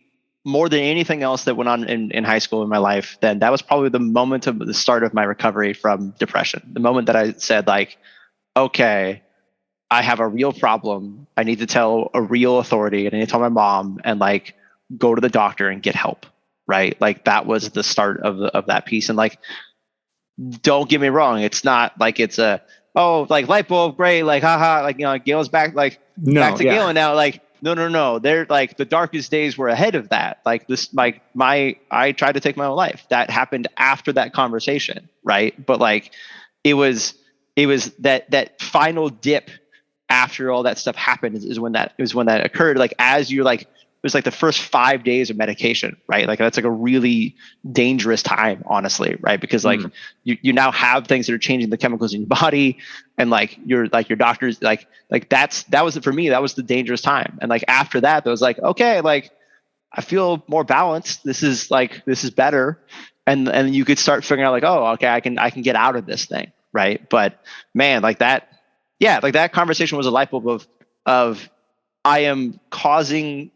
more than anything else that went on in high school in my life. Then that was probably the moment of the start of my recovery from depression. The moment that I said like, okay, I have a real problem. I need to tell a real authority, and I need to tell my mom, and like go to the doctor and get help. Right? Like that was the start of that piece. And like, don't get me wrong, it's not like it's a like light bulb, great, like haha, like Galen's back, like back to Galen now. Like no. They're like the darkest days were ahead of that. Like this, like I tried to take my own life. That happened after that conversation, right? But like it was that final dip after all that stuff happened is when that occurred. Like as you're like, it was like the first 5 days of medication, right? Like that's like a really dangerous time, honestly, right? Because like you now have things that are changing the chemicals in your body, and like your doctors that was for me, that was the dangerous time. And like after that, it was like, okay, like I feel more balanced. This is better, and you could start figuring out like, oh, okay, I can get out of this thing, right? But man, like that, yeah, like that conversation was a light bulb of I am causing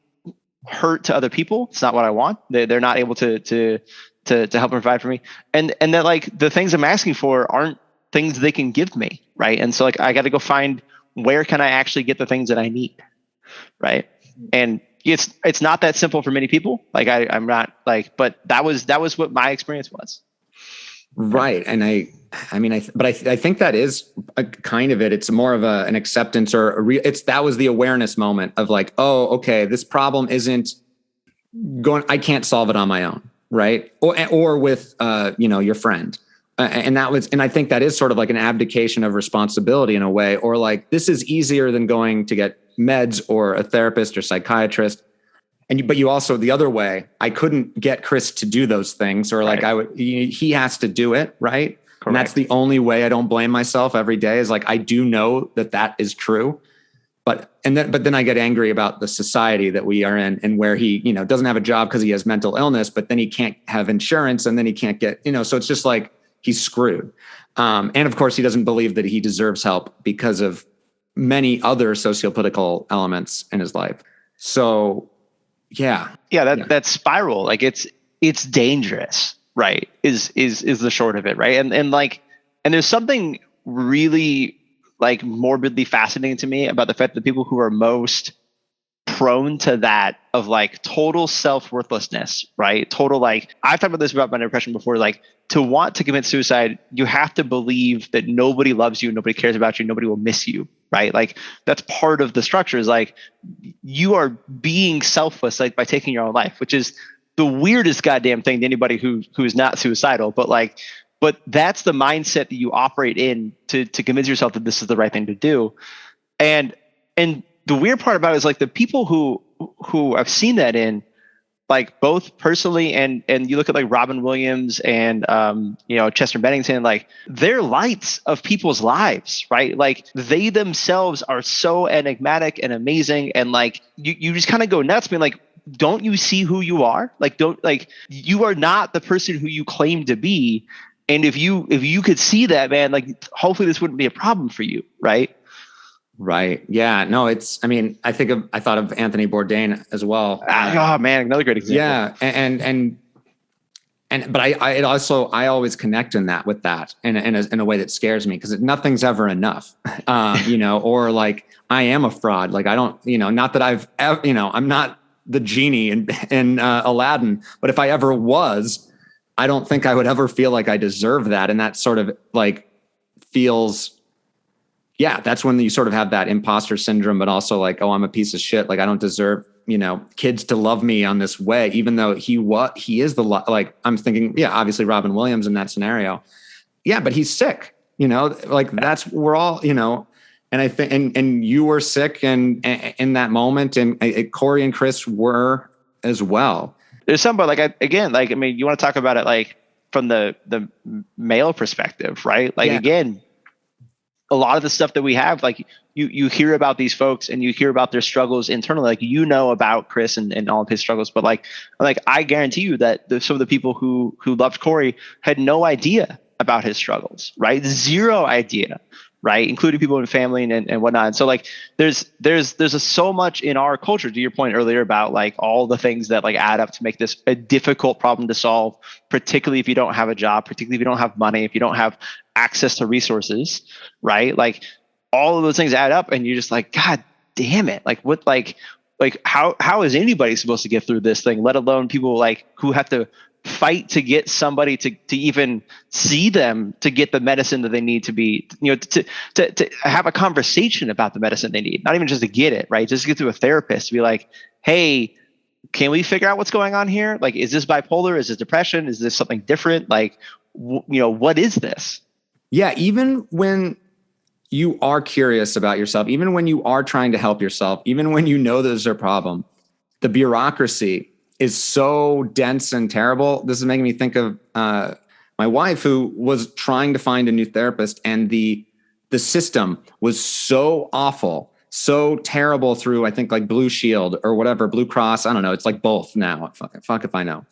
hurt to other people. It's not what I want. They're not able to help provide for me, and that like the things I'm asking for aren't things they can give me, right? And so like I got to go find where can I actually get the things that I need, right? And it's not that simple for many people. Like I'm not like, but that was what my experience was. Right. And I think that is a kind of it. It's more of an acceptance or that was the awareness moment of like, oh, okay, this problem isn't going, I can't solve it on my own. Right. Or with, your friend. And I think that is sort of like an abdication of responsibility in a way, or like, this is easier than going to get meds or a therapist or psychiatrist. But you also, the other way, I couldn't get Chris to do those things, or like he has to do it. Right. Correct. And that's the only way. I don't blame myself every day is like, I do know that is true. But then I get angry about the society that we are in, and where he, doesn't have a job because he has mental illness, but then he can't have insurance, and then he can't get, so it's just like, he's screwed. And of course he doesn't believe that he deserves help because of many other sociopolitical elements in his life. So that spiral, like it's dangerous, right? Is the short of it, right? And there's something really like morbidly fascinating to me about the fact that people who are most prone to that of like total self-worthlessness, right? Total, like I've talked about this about my depression before, like to want to commit suicide, you have to believe that nobody loves you, nobody cares about you, nobody will miss you, right? Like that's part of the structure, is like you are being selfless, like by taking your own life, which is the weirdest goddamn thing to anybody who is not suicidal. But that's the mindset that you operate in to convince yourself that this is the right thing to do. And the weird part about it is like the people who I've seen that in, like both personally and you look at like Robin Williams and Chester Bennington, like they're lights of people's lives, right? Like they themselves are so enigmatic and amazing, and like you just kind of go nuts being like, don't you see who you are? Like you are not the person who you claim to be. And if you could see that, man, like hopefully this wouldn't be a problem for you, right? Right. Yeah. No, I thought of Anthony Bourdain as well. Oh man, another great example. Yeah. But I always connect with that in a way that scares me, because nothing's ever enough, or like I am a fraud. Like I don't, not that I've, I'm not the genie in Aladdin, but if I ever was, I don't think I would ever feel like I deserve that. And that sort of like feels, that's when you sort of have that imposter syndrome, but also like, oh, I'm a piece of shit. Like I don't deserve, kids to love me on this way, even though he is like, I'm thinking, obviously Robin Williams in that scenario. Yeah, but he's sick, like we're all, and I think, and you were sick and in that moment, and Corey and Chris were as well. There's something like, you want to talk about it like from the male perspective, right? Like, again, a lot of the stuff that we have, like you hear about these folks and you hear about their struggles internally, like, about Chris and all of his struggles, but like I guarantee you that some of the people who loved Corey had no idea about his struggles, right? Zero idea, right? Including people in family and whatnot. And so like there's so much in our culture, to your point earlier about like all the things that like add up to make this a difficult problem to solve, particularly if you don't have a job, particularly if you don't have money, if you don't have access to resources, right? Like all of those things add up and you're just like, God damn it. Like what, like how is anybody supposed to get through this thing, let alone people like who have to fight to get somebody to even see them to get the medicine that they need to be, to have a conversation about the medicine they need, not even just to get it, right? Just to get to a therapist to be like, hey, can we figure out what's going on here? Like, is this bipolar? Is this depression? Is this something different? Like, what is this? Yeah. Even when you are curious about yourself, even when you are trying to help yourself, even when you know there's a problem, the bureaucracy is so dense and terrible. This is making me think of my wife, who was trying to find a new therapist, and the system was so awful, so terrible through, I think, like Blue Shield or whatever, Blue Cross. I don't know. It's like both now. Fuck if I know.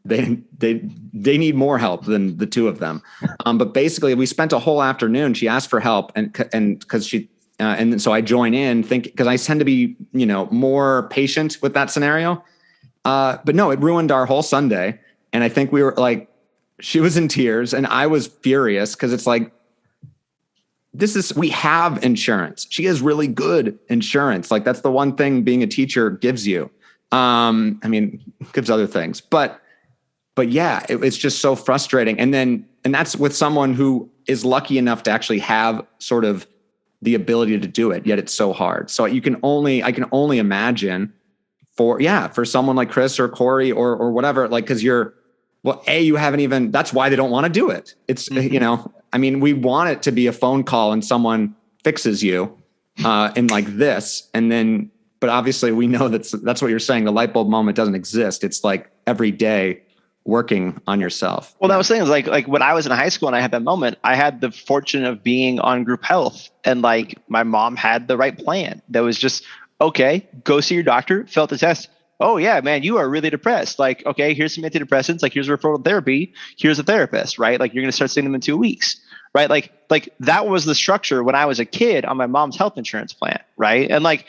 They need more help than the two of them. But basically, we spent a whole afternoon. She asked for help, and because she. And so I join in, because I tend to be, more patient with that scenario. But no, it ruined our whole Sunday. And I think we were like, she was in tears and I was furious because it's like, we have insurance. She has really good insurance. Like that's the one thing being a teacher gives you. Gives other things, but yeah, it's just so frustrating. And that's with someone who is lucky enough to actually have sort of the ability to do it, yet it's so hard. So I can only imagine for someone like Chris or Corey or whatever, like, cause you haven't even, that's why they don't want to do it. It's, we want it to be a phone call and someone fixes you in like this. And then, but obviously we know that's what you're saying. The light bulb moment doesn't exist. It's like every day working on yourself. Well, that was things like when I was in high school and I had that moment, I had the fortune of being on group health, and like my mom had the right plan. That was just, okay, go see your doctor, fill out the test. Oh yeah, man, you are really depressed. Like, okay, here's some antidepressants. Like, here's referral therapy. Here's a therapist, right? Like, you're going to start seeing them in 2 weeks, right? Like that was the structure when I was a kid on my mom's health insurance plan, right? And like,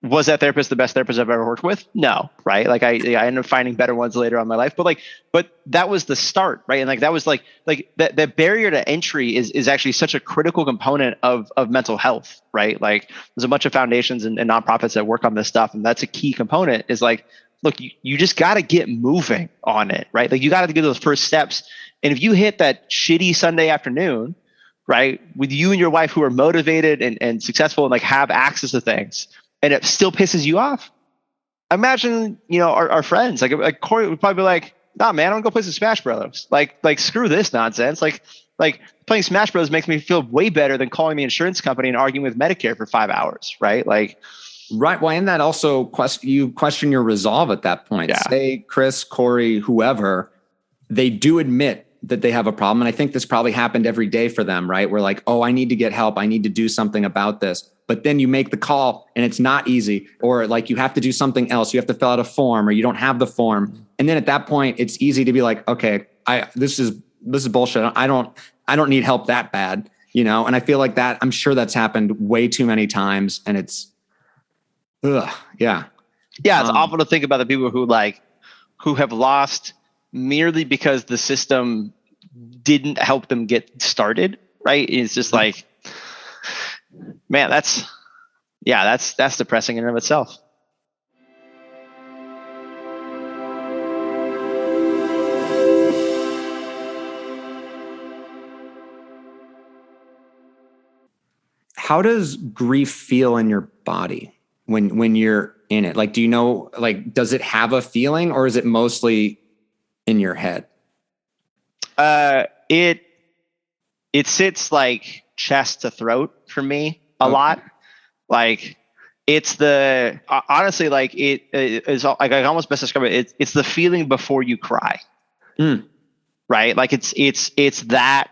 was that therapist the best therapist I've ever worked with? No, right? Like I ended up finding better ones later on in my life, but that was the start, right? And like that was like that barrier to entry is actually such a critical component of mental health, right? Like there's a bunch of foundations and nonprofits that work on this stuff, and that's a key component. Is like, look, you just got to get moving on it, right? Like you got to get those first steps, and if you hit that shitty Sunday afternoon, right, with you and your wife who are motivated and successful and like have access to things, and it still pisses you off, imagine, our friends, like Corey would probably be like, nah, man, I want to go play some Smash Bros. Like screw this nonsense. Like playing Smash Bros makes me feel way better than calling the insurance company and arguing with Medicare for 5 hours, right? Like, right. Well, and that also you question your resolve at that point. Yeah. Say Chris, Corey, whoever, they do admit that they have a problem. And I think this probably happened every day for them, right? We're like, oh, I need to get help. I need to do something about this. But then you make the call and it's not easy, or like you have to do something else. You have to fill out a form, or you don't have the form. And then at that point, it's easy to be like, okay, this is bullshit. I don't need help that bad, And I feel like that, I'm sure that's happened way too many times, and it's, yeah. Yeah. It's awful to think about the people who have lost merely because the system didn't help them get started. Right. It's just like, man, that's depressing in and of itself. How does grief feel in your body when you're in it? Like, do you know, like, does it have a feeling, or is it mostly in your head? It sits like chest to throat for me a lot. Like it's honestly, like it is like, I almost best describe it. It's the feeling before you cry. Right. Like it's that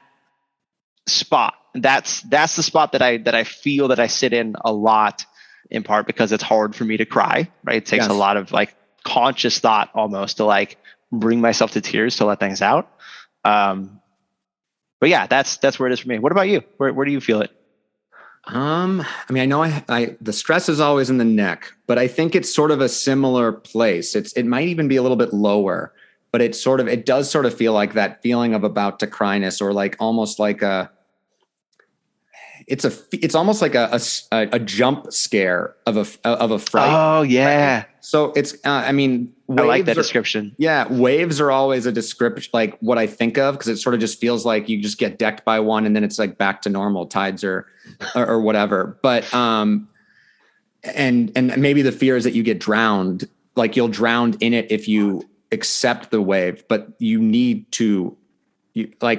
spot. That's the spot that I feel that I sit in a lot, in part because it's hard for me to cry. Right. It takes a lot of like conscious thought almost to like bring myself to tears, to let things out. But yeah, that's where it is for me. What about you? Where do you feel it? I mean, I know the stress is always in the neck, but I think it's sort of a similar place. It might even be a little bit lower, but it does sort of feel like that feeling of about to cryness, or like almost like it's almost like a jump scare of a fright. Oh Right? yeah, So it's I mean, I like that description. yeah, waves are always a description, like what I think of, because it sort of just feels like you just get decked by one and then it's like back to normal tides or whatever. But and maybe the fear is that you get drowned, like you'll drown in it if you accept the wave, but you need to,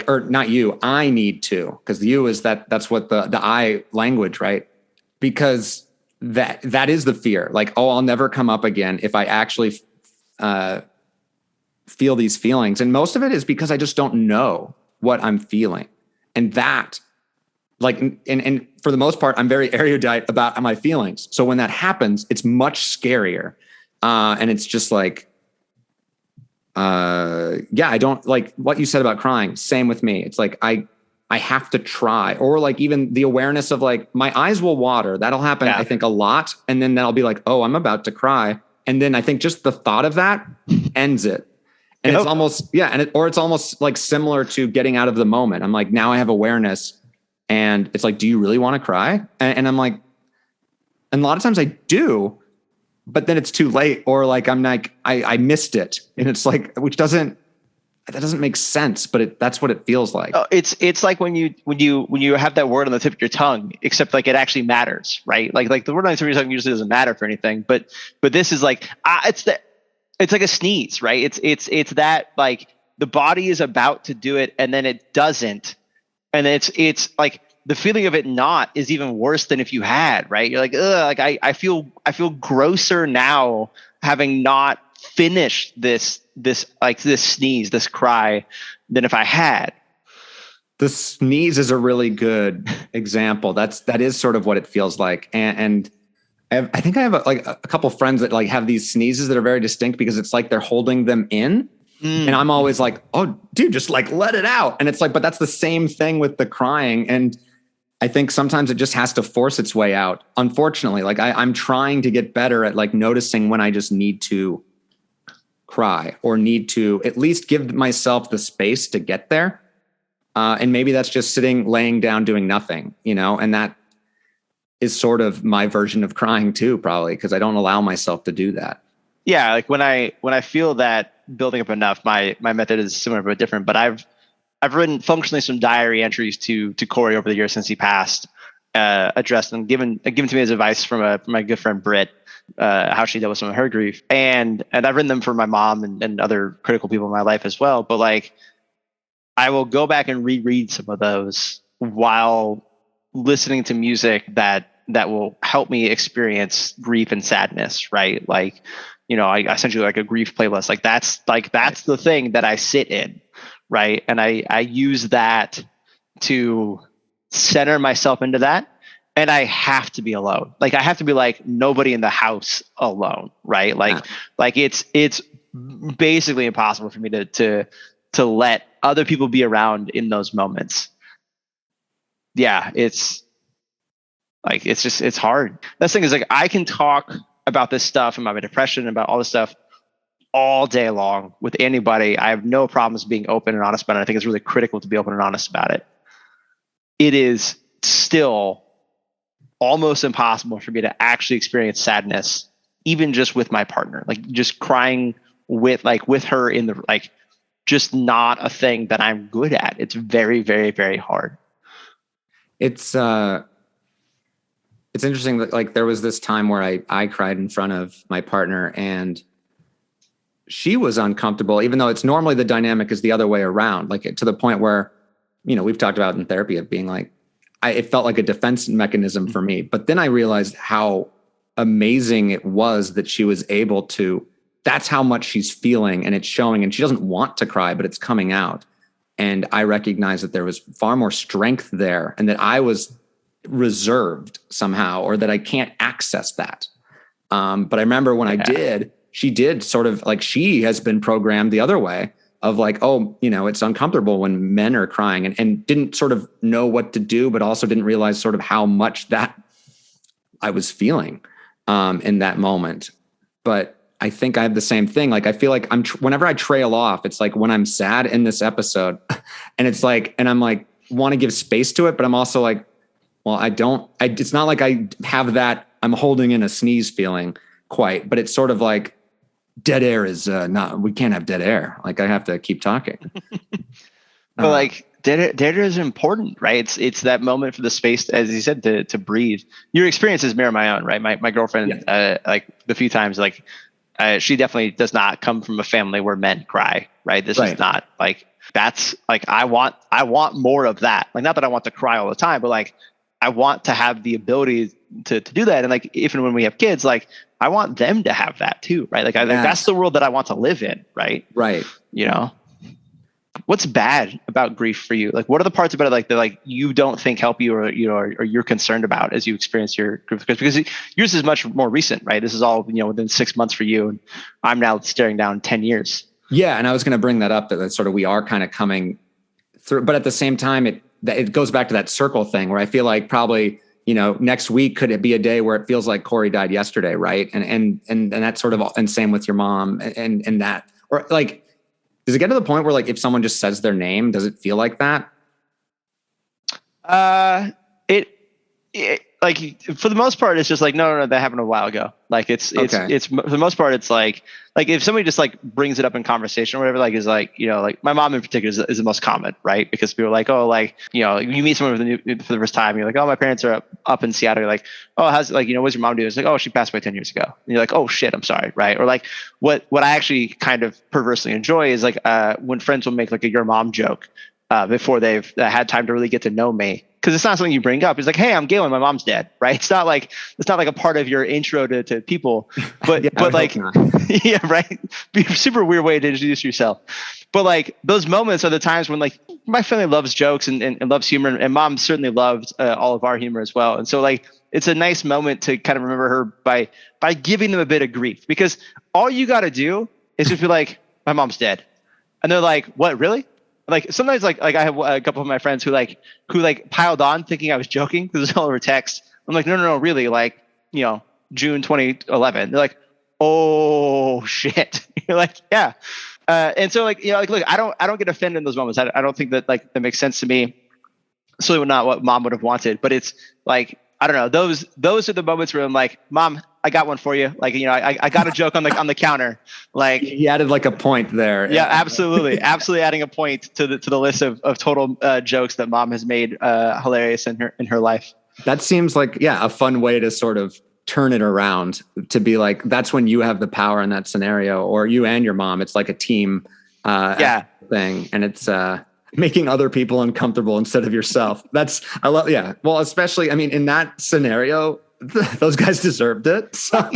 or not you, I need to, because you is that's what the I language, right? Because that is the fear. Like, oh, I'll never come up again if I actually feel these feelings. And most of it is because I just don't know what I'm feeling. And that, like, and for the most part, I'm very erudite about my feelings. So when that happens, it's much scarier. And it's just like, yeah, I don't like what you said about crying. Same with me. It's like, I have to try, or like even the awareness of like my eyes will water. That'll happen, I think, a lot. And then that'll be like, oh, I'm about to cry. And then I think just the thought of that ends it. And it's almost, it's almost like similar to getting out of the moment. I'm like, now I have awareness, and it's like, do you really want to cry? And I'm like, and a lot of times I do, but then it's too late, or like, I'm like, I missed it. And it's like, that doesn't make sense, but that's what it feels like. Oh, it's like when you have that word on the tip of your tongue, except like it actually matters, right? Like the word on the tip of your tongue usually doesn't matter for anything, but this is like it's like a sneeze, right? It's that, like, the body is about to do it and then it doesn't, and it's like the feeling of it not is even worse than if you had, right? You're like, ugh, like I feel grosser now having not finished this sneeze, this cry, than if I had. The sneeze is a really good example. That is sort of what it feels like. And I think I have a couple friends that like have these sneezes that are very distinct, because it's like they're holding them in. And I'm always like, oh, dude, just like let it out. And it's like, but that's the same thing with the crying. And I think sometimes it just has to force its way out. Unfortunately, like I'm trying to get better at like noticing when I just need to cry, or need to at least give myself the space to get there. And maybe that's just laying down, doing nothing, and that is sort of my version of crying too, probably, because I don't allow myself to do that. Yeah. Like when I feel that building up enough, my method is similar but different, but I've written functionally some diary entries to Corey over the years since he passed, addressed and given to me as advice from my good friend Britt, how she dealt with some of her grief, and I've written them for my mom and other critical people in my life as well. But like, I will go back and reread some of those while listening to music that will help me experience grief and sadness, right? Like, I sent you like a grief playlist. Like that's the thing that I sit in, right? And I use that to center myself into that. And I have to be alone. Like I have to be like nobody in the house alone, right? Like it's basically impossible for me to let other people be around in those moments. Yeah, it's hard. That's the thing is, like, I can talk about this stuff, about my depression, about all this stuff all day long with anybody. I have no problems being open and honest about it. I think it's really critical to be open and honest about it. It is still almost impossible for me to actually experience sadness, even just with my partner, like just crying with her in the, like, just not a thing that I'm good at. It's very, very, very hard. It's interesting that like there was this time where I cried in front of my partner, and she was uncomfortable, even though it's normally the dynamic is the other way around, like to the point where, we've talked about in therapy of being like, it felt like a defense mechanism for me. But then I realized how amazing it was that she was able to, that's how much she's feeling, and it's showing, and she doesn't want to cry, but it's coming out. And I recognized that there was far more strength there, and that I was reserved somehow, or that I can't access that. But I remember when I did, she did sort of like, she has been programmed the other way of like, oh, it's uncomfortable when men are crying, and didn't sort of know what to do, but also didn't realize sort of how much that I was feeling in that moment. But I think I have the same thing. Like, I feel like whenever I trail off, it's like when I'm sad in this episode and it's like, and I'm like, want to give space to it, but I'm also like, well, it's not like I have that I'm holding in a sneeze feeling quite, but it's sort of like dead air is we can't have dead air. Like, I have to keep talking. But like dead air is important, right? It's that moment for the space, as you said, to breathe. Your experiences mirror my own, right? My girlfriend, like the few times, like she definitely does not come from a family where men cry, right? This is not like, that's like, I want more of that. Like, not that I want to cry all the time, but like, I want to have the ability to do that. And like, even when we have kids, like, I want them to have that too, right? Like, like, that's the world that I want to live in, right? Right. What's bad about grief for you? Like, what are the parts about it like that, like, you don't think help you, or or you're concerned about as you experience your grief? Because yours is much more recent, right? This is all within 6 months for you, and I'm now staring down 10 years. Yeah, and I was going to bring that up, that sort of we are kind of coming through, but at the same time, it goes back to that circle thing where I feel like probably next week could it be a day where it feels like Corey died yesterday, right? And that's sort of, and same with your mom, and that, or like, does it get to the point where like if someone just says their name, does it feel like that? It like, for the most part, it's just like, no, that happened a while ago. Like, it's for the most part, it's like if somebody just like brings it up in conversation or whatever, like, is like, like my mom in particular is the most common, right? Because people are like, oh, like, you meet someone for the first time, you're like, oh, my parents are up in Seattle. You're like, oh, how's, like, what's your mom do? It's like, oh, she passed away 10 years ago. And you're like, oh shit, I'm sorry, right? Or like, what I actually kind of perversely enjoy is like when friends will make like a your mom joke before they've had time to really get to know me. Because it's not something you bring up. It's like, hey, I'm Galen, my mom's dead, right? It's not like a part of your intro to people, but Yeah, but like, yeah, right. Be a super weird way to introduce yourself. But like, those moments are the times when like my family loves jokes and loves humor, and mom certainly loved all of our humor as well. And so like, it's a nice moment to kind of remember her by giving them a bit of grief, because all you got to do is just be like, my mom's dead, and they're like, what, really? Like, sometimes like I have a couple of my friends who piled on thinking I was joking because it's all over text. I'm like, no, really, like, June 2011. They're like, oh shit. You're like, yeah. And so like, like, look, I don't get offended in those moments. I don't think that like that makes sense to me. Certainly not what mom would have wanted, but it's like, I don't know. Those are the moments where I'm like, mom, I got one for you. Like, I got a joke on the counter. Like, he added like a point there. Yeah, absolutely adding a point to the list of total jokes that mom has made hilarious in her life. That seems like, a fun way to sort of turn it around, to be like, that's when you have the power in that scenario, or you and your mom. It's like a team thing, and it's making other people uncomfortable instead of yourself. I love. Yeah. Well, especially, I mean, in that scenario, those guys deserved it. So.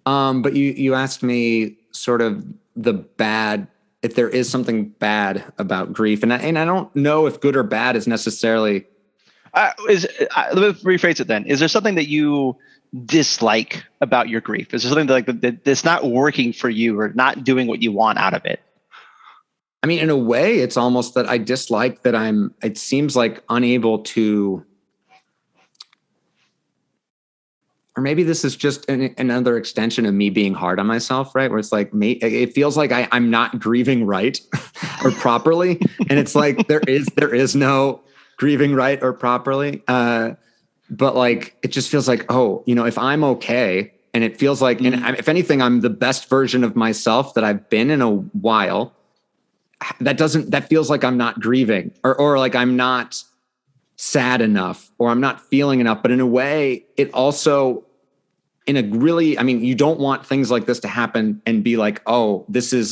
But you asked me sort of if there is something bad about grief, and I don't know if good or bad is necessarily. Let me rephrase it then. Is there something that you dislike about your grief? Is there something that's not working for you, or not doing what you want out of it? I mean, in a way, it's almost that I dislike that it seems like unable to, or maybe this is just another extension of me being hard on myself, right? Where it's like, it feels like I'm not grieving right or properly. And it's like, there is no grieving right or properly. But like, it just feels like, if I'm okay, and it feels like, and if anything, I'm the best version of myself that I've been in a while. That feels like I'm not grieving, or like I'm not sad enough, or I'm not feeling enough. But in a way, it also, you don't want things like this to happen and be like, it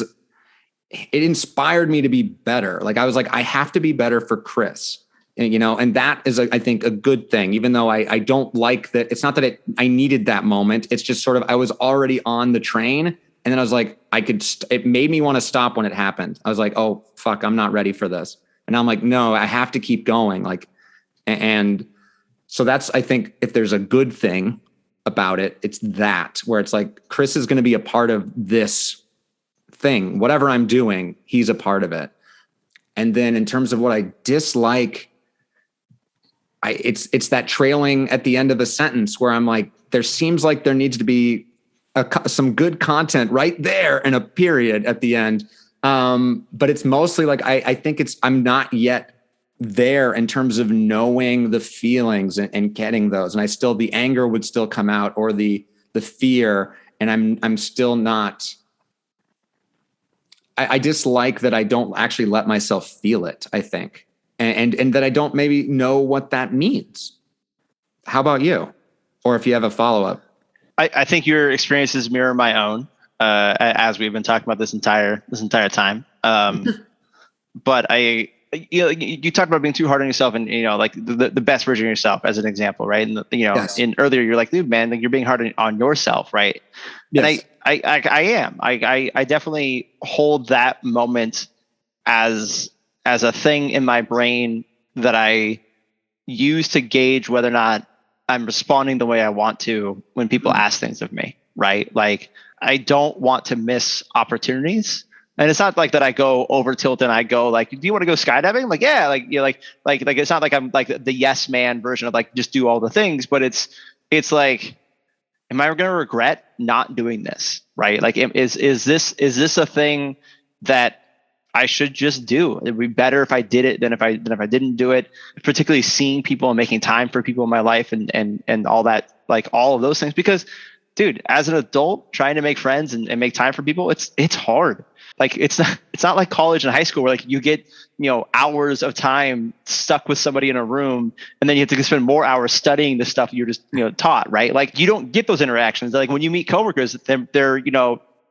inspired me to be better. Like, I was like, I have to be better for Chris, and that is, I think, a good thing, even though I don't like that. It's not that I needed that moment. It's just sort of, I was already on the train. And then I was like, it made me want to stop when it happened. I was like, oh, fuck, I'm not ready for this. And I'm like, no, I have to keep going. Like, and so that's, I think, if there's a good thing about it, it's that, where it's like, Chris is going to be a part of this thing, whatever I'm doing, he's a part of it. And then in terms of what I dislike, it's that trailing at the end of a sentence where I'm like, there seems like there needs to be some good content right there and a period at the end. But it's mostly like, I think I'm not yet there in terms of knowing the feelings and getting those. And the anger would still come out, or the fear. And I'm still not, I dislike that I don't actually let myself feel it, I think. And that I don't maybe know what that means. How about you? Or if you have a follow-up. I think your experiences mirror my own, as we've been talking about this entire time. But you talked about being too hard on yourself, and like the best version of yourself as an example, right? And Yes. in earlier you're like, dude, man, like you're being hard on yourself, right? Yes. And I am. I definitely hold that moment as a thing in my brain that I use to gauge whether or not I'm responding the way I want to when people ask things of me, right? Like, I don't want to miss opportunities. And it's not like that I go over tilt and I go like, do you want to go skydiving? Like, yeah, like it's not like I'm like the yes man version of like, just do all the things, but it's like, am I going to regret not doing this? Right? Like, is this a thing that I should just do? It'd be better if I did it than if I didn't do it. Particularly seeing people and making time for people in my life and all that, like all of those things. Because, dude, as an adult trying to make friends and make time for people, it's hard. Like it's not like college and high school where like you get hours of time stuck with somebody in a room, and then you have to spend more hours studying the stuff you're just taught, right? Like you don't get those interactions. Like when you meet coworkers, they're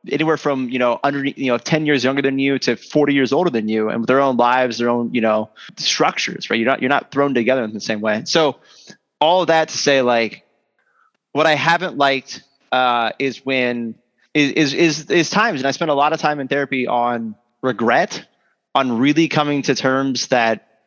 anywhere from under 10 years younger than you to 40 years older than you, and with their own lives, their own structures, right? You're not thrown together in the same way. So all of that to say, like, what I haven't liked is when is times, and I spend a lot of time in therapy on regret, on really coming to terms that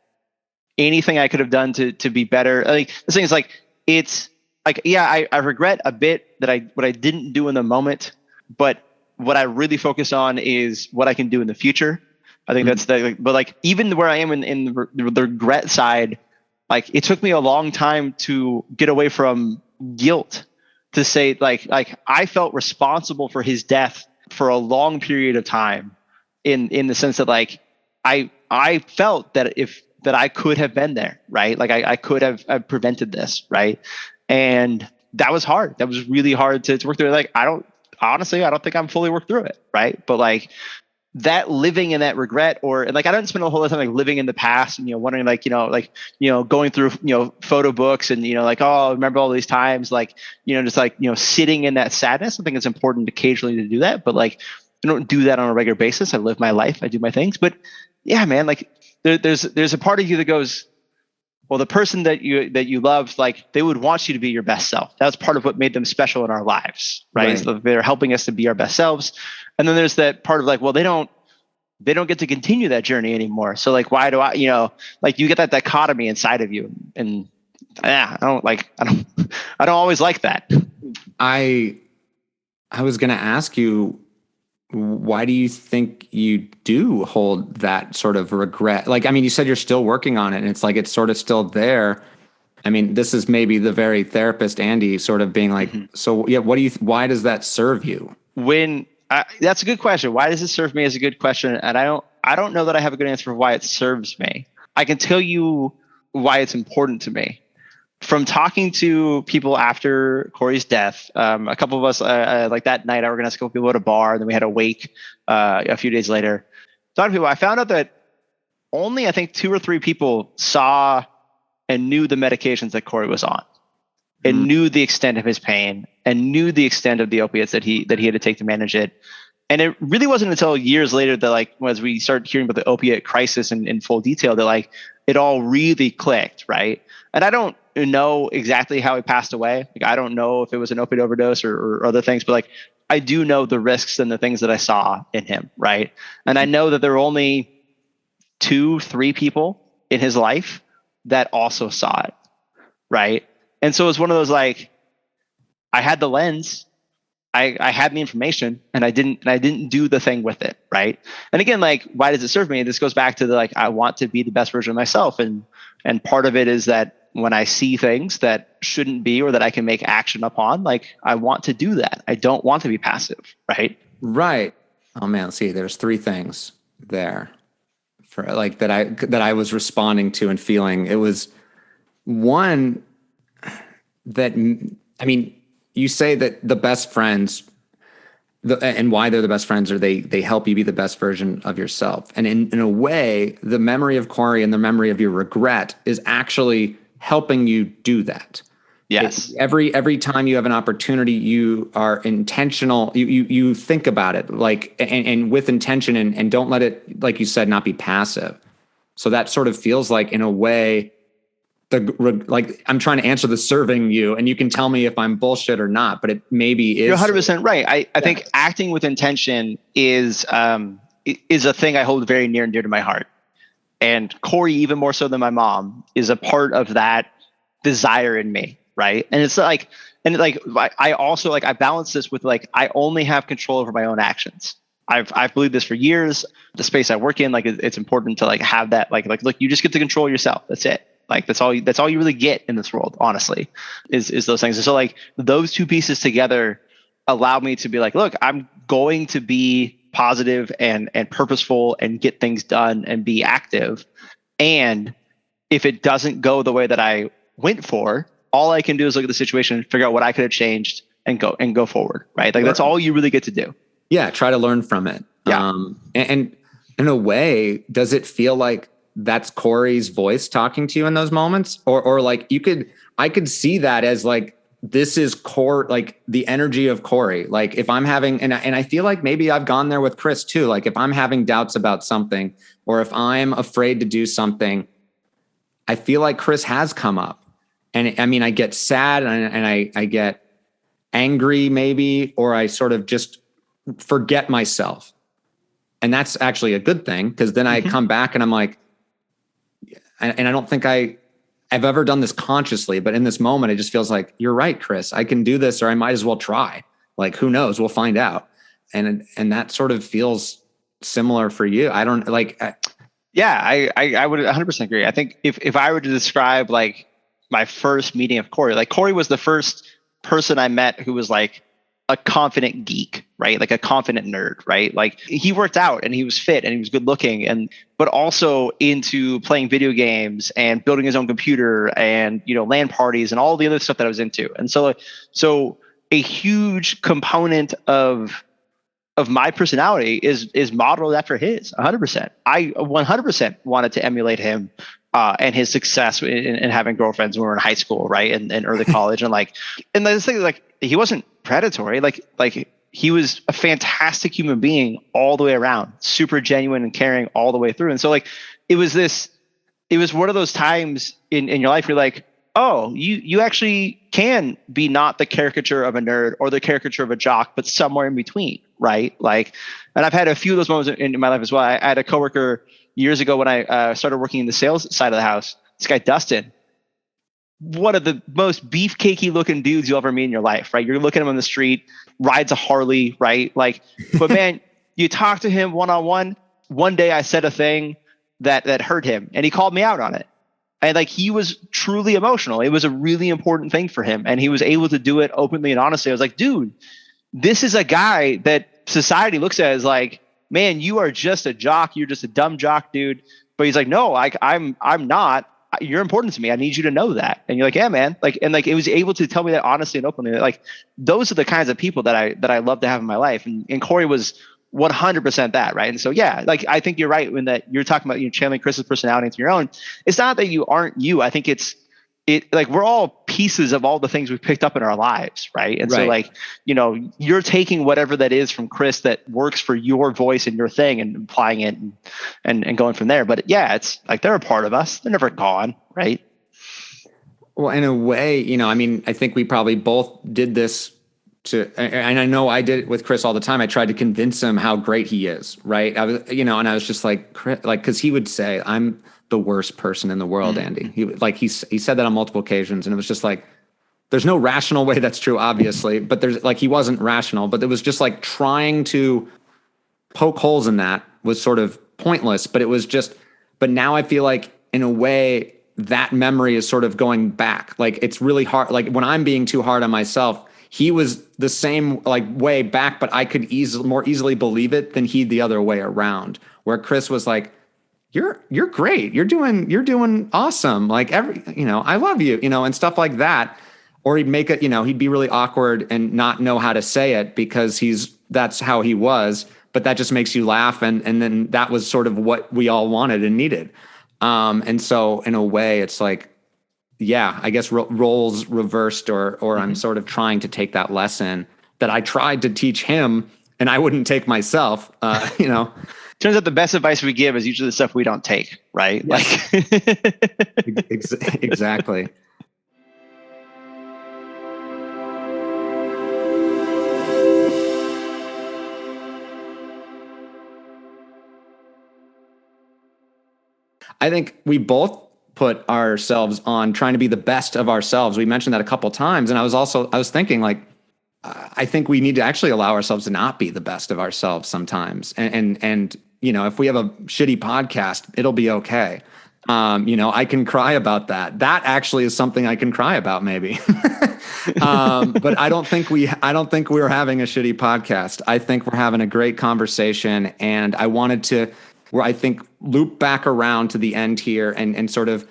anything I could have done to be better. Like the thing is, like, it's like, yeah, I regret a bit that what I didn't do in the moment, but what I really focus on is what I can do in the future. I think that's but like even where I am in the regret side, like it took me a long time to get away from guilt, to say like I felt responsible for his death for a long period of time, in the sense that like I felt that I could have been there, right? Like I could have prevented this, right? And that was hard. That was really hard to work through. Like I don't think I'm fully worked through it, right? But like that living in that regret, and like I don't spend a whole lot of time like living in the past and wondering like going through photo books and like, oh, I remember all these times, like just like sitting in that sadness. I think it's important occasionally to do that, but like I don't do that on a regular basis. I live my life, I do my things. But yeah, man, like there's a part of you that goes, well, the person that you loved, like they would want you to be your best self. That's part of what made them special in our lives, right? So they're helping us to be our best selves. And then there's that part of like, well, they don't get to continue that journey anymore. So like, why do I, like you get that dichotomy inside of you, and yeah, I don't always like that. I was going to ask you, why do you think you do hold that sort of regret? Like, I mean, you said you're still working on it, and it's like it's sort of still there. I mean, this is maybe the very therapist Andy sort of being like, so yeah, why does that serve you? That's a good question. Why does it serve me is a good question, and I don't know that I have a good answer for why it serves me. I can tell you why it's important to me. From talking to people after Corey's death, a couple of us, like that night, I organized a couple people at a bar, and then we had a wake a few days later. Talking to people, I found out that only I think 2 or 3 people saw and knew the medications that Corey was on, and knew the extent of his pain, and knew the extent of the opiates that he had to take to manage it. And it really wasn't until years later that, like, as we started hearing about the opiate crisis in full detail, that like it all really clicked, right? And I don't know exactly how he passed away. Like, I don't know if it was an opiate overdose or other things, but like I do know the risks and the things that I saw in him, right? And I know that there were only 2, 3 people in his life that also saw it, right? And so it's one of those, like, I had the lens, I had the information and I didn't do the thing with it. Right. And again, like, why does it serve me? This goes back to the, like, I want to be the best version of myself. And part of it is that when I see things that shouldn't be, or that I can make action upon, like, I want to do that. I don't want to be passive. Right. Right. Oh man, see, there's three things there for like that I was responding to and feeling. It was one that, I mean, you say that the best friends, and why they're the best friends, are they help you be the best version of yourself. And in a way, the memory of Corey and the memory of your regret is actually helping you do that. Yes. Every time you have an opportunity, you are intentional. You think about it, like, and with intention, and don't let it, like you said, not be passive. So that sort of feels like, in a way, like, I'm trying to answer the serving you, and you can tell me if I'm bullshit or not, but it maybe is. You're 100% right. I think acting with intention is a thing I hold very near and dear to my heart. And Corey, even more so than my mom, is a part of that desire in me. Right. And it's like, I also, like, I balance this with, like, I only have control over my own actions. I've believed this for years. The space I work in, like, it's important to, like, have that, like, look, you just get to control yourself. That's it. Like, that's all you really get in this world, honestly, is those things. And so, like, those two pieces together allow me to be like, look, I'm going to be positive and purposeful and get things done and be active. And if it doesn't go the way that I went for, all I can do is look at the situation, figure out what I could have changed, and go forward. Right. Like, that's all you really get to do. Yeah. Try to learn from it. Yeah. And in a way, does it feel like that's Corey's voice talking to you in those moments? Or like, I could see that as, like, this is like the energy of Corey. Like, if I'm having, and I feel like maybe I've gone there with Chris too. Like, if I'm having doubts about something, or if I'm afraid to do something, I feel like Chris has come up. And I mean, I get sad and I get angry maybe, or I sort of just forget myself. And that's actually a good thing, because then I come back and I'm like, and I don't think I've ever done this consciously, but in this moment, it just feels like, you're right, Chris, I can do this, or I might as well try. Like, who knows? We'll find out. And that sort of feels similar for you. I don't like. Yeah, I would 100% agree. I think if I were to describe, like, my first meeting of Corey, like, Corey was the first person I met who was, like, a confident geek, right? Like, a confident nerd, right? Like, he worked out and he was fit and he was good looking, but also into playing video games and building his own computer and, LAN parties and all the other stuff that I was into. And so a huge component of my personality is modeled after his 100%. I 100% wanted to emulate him and his success in having girlfriends when we were in high school, right? And early college. And this thing, like, he wasn't predatory. Like he was a fantastic human being all the way around, super genuine and caring all the way through. And so, like, it was one of those times in your life where you're like, oh, you actually can be not the caricature of a nerd or the caricature of a jock, but somewhere in between, right? Like, and I've had a few of those moments in my life as well. I had a coworker years ago when I started working in the sales side of the house. This guy, Dustin, one of the most beefcakey looking dudes you'll ever meet in your life, right? You're looking at him on the street, rides a Harley, right? Like, but man, you talk to him one-on-one. One day I said a thing that hurt him, and he called me out on it. And, like, he was truly emotional. It was a really important thing for him, and he was able to do it openly and honestly. I was like, dude, this is a guy that society looks at as, like, man, you are just a jock. You're just a dumb jock, dude. But he's like, no, like, I'm not. You're important to me. I need you to know that. And you're like, yeah, man. Like, and, like, it was able to tell me that honestly and openly. Like, those are the kinds of people that I love to have in my life. And Corey was 100% that, right? And so, yeah, like, I think you're right when that you're talking about, channeling Chris's personality into your own. It's not that you aren't you. I think like, we're all pieces of all the things we've picked up in our lives, right? And so, like, you're taking whatever that is from Chris that works for your voice and your thing and applying it and going from there. But yeah, it's like, they're a part of us. They're never gone, right? Well, in a way, I mean, I think we probably both did this and I know I did it with Chris all the time. I tried to convince him how great he is, right? I was, and I was just like, because he would say, I'm the worst person in the world, Andy. He said that on multiple occasions, and it was just like, there's no rational way that's true, obviously, but there's like, he wasn't rational, but it was just like trying to poke holes in that was sort of pointless, but it was just, but now I feel like in a way that memory is sort of going back. Like it's really hard. Like when I'm being too hard on myself, he was the same like way back, but I could more easily believe it than he the other way around, where Chris was like, you're great. You're doing awesome. Like I love you, and stuff like that. Or he'd make it, he'd be really awkward and not know how to say it because that's how he was, but that just makes you laugh. And then that was sort of what we all wanted and needed. And so in a way it's like, yeah, I guess roles reversed or I'm sort of trying to take that lesson that I tried to teach him and I wouldn't take myself, Turns out the best advice we give is usually the stuff we don't take, right? Yes. Like exactly. I think we both put ourselves on trying to be the best of ourselves. We mentioned that a couple of times. And I was thinking like, I think we need to actually allow ourselves to not be the best of ourselves sometimes. And if we have a shitty podcast, it'll be okay. I can cry about that. That actually is something I can cry about maybe. But I don't think we're having a shitty podcast. I think we're having a great conversation, and I wanted to, I think, loop back around to the end here and sort of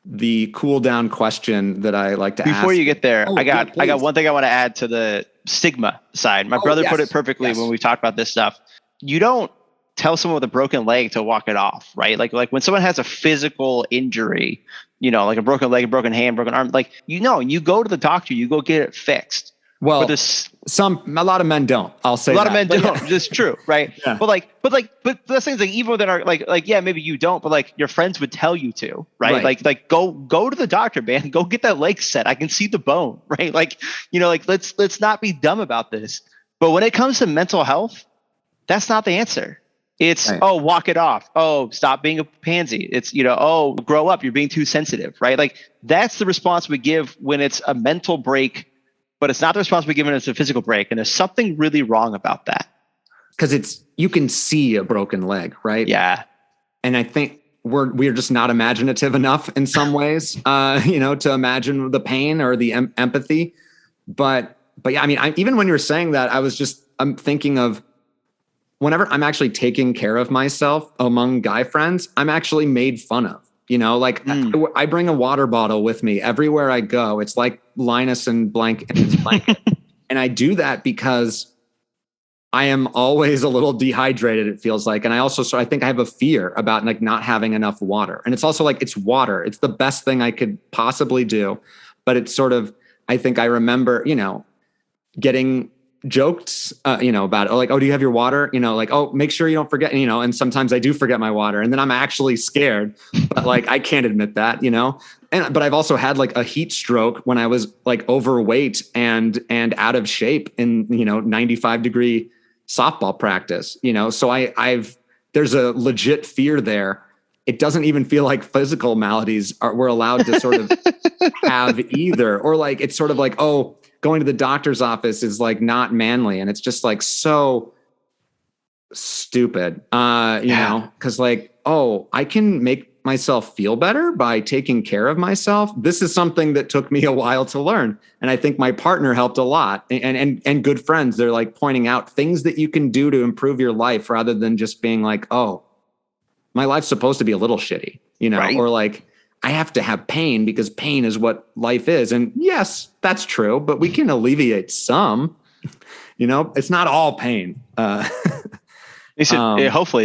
the cool down question that I like to ask. Before you get there, I got one thing I want to add to the stigma side. My brother put it perfectly when we talked about this stuff. You don't tell someone with a broken leg to walk it off, right? Like when someone has a physical injury, like a broken leg, a broken hand, broken arm, like, you go to the doctor, you go get it fixed. Well, a lot of men don't. I'll say a lot that. of men don't. That's true, right? Yeah. But those things, like, even within our yeah, maybe you don't, but like your friends would tell you to, right? Like go to the doctor, man. Go get that leg set. I can see the bone, right? Like, let's not be dumb about this. But when it comes to mental health, that's not the answer. It's, right. Oh, walk it off. Oh, stop being a pansy. It's, oh, grow up. You're being too sensitive, right? Like that's the response we give when it's a mental break, but it's not the response we give when it's a physical break. And there's something really wrong about that. Because you can see a broken leg, right? Yeah. And I think we're just not imaginative enough in some ways, to imagine the pain or the empathy. But yeah, I mean, even when you were saying that, I'm thinking of, whenever I'm actually taking care of myself among guy friends, I'm actually made fun of, I bring a water bottle with me everywhere I go. It's like Linus and his blanket. And I do that because I am always a little dehydrated, it feels like. And I think I have a fear about like not having enough water. And it's also like, it's water. It's the best thing I could possibly do. But it's sort of, I think I remember, getting joked, about it. Like, oh, do you have your water? Like, oh, make sure you don't forget, and sometimes I do forget my water and then I'm actually scared, but like, I can't admit that, but I've also had like a heat stroke when I was like overweight and out of shape in, 95-degree softball practice, so there's a legit fear there. It doesn't even feel like physical maladies we're allowed to sort of have either, or like, it's sort of like, oh, going to the doctor's office is like not manly. And it's just like so stupid, because like, oh, I can make myself feel better by taking care of myself. This is something that took me a while to learn. And I think my partner helped a lot, and good friends. They're like pointing out things that you can do to improve your life rather than just being like, oh, my life's supposed to be a little shitty, right? Or like, I have to have pain because pain is what life is. And yes, that's true, but we can alleviate some, it's not all pain. Hopefully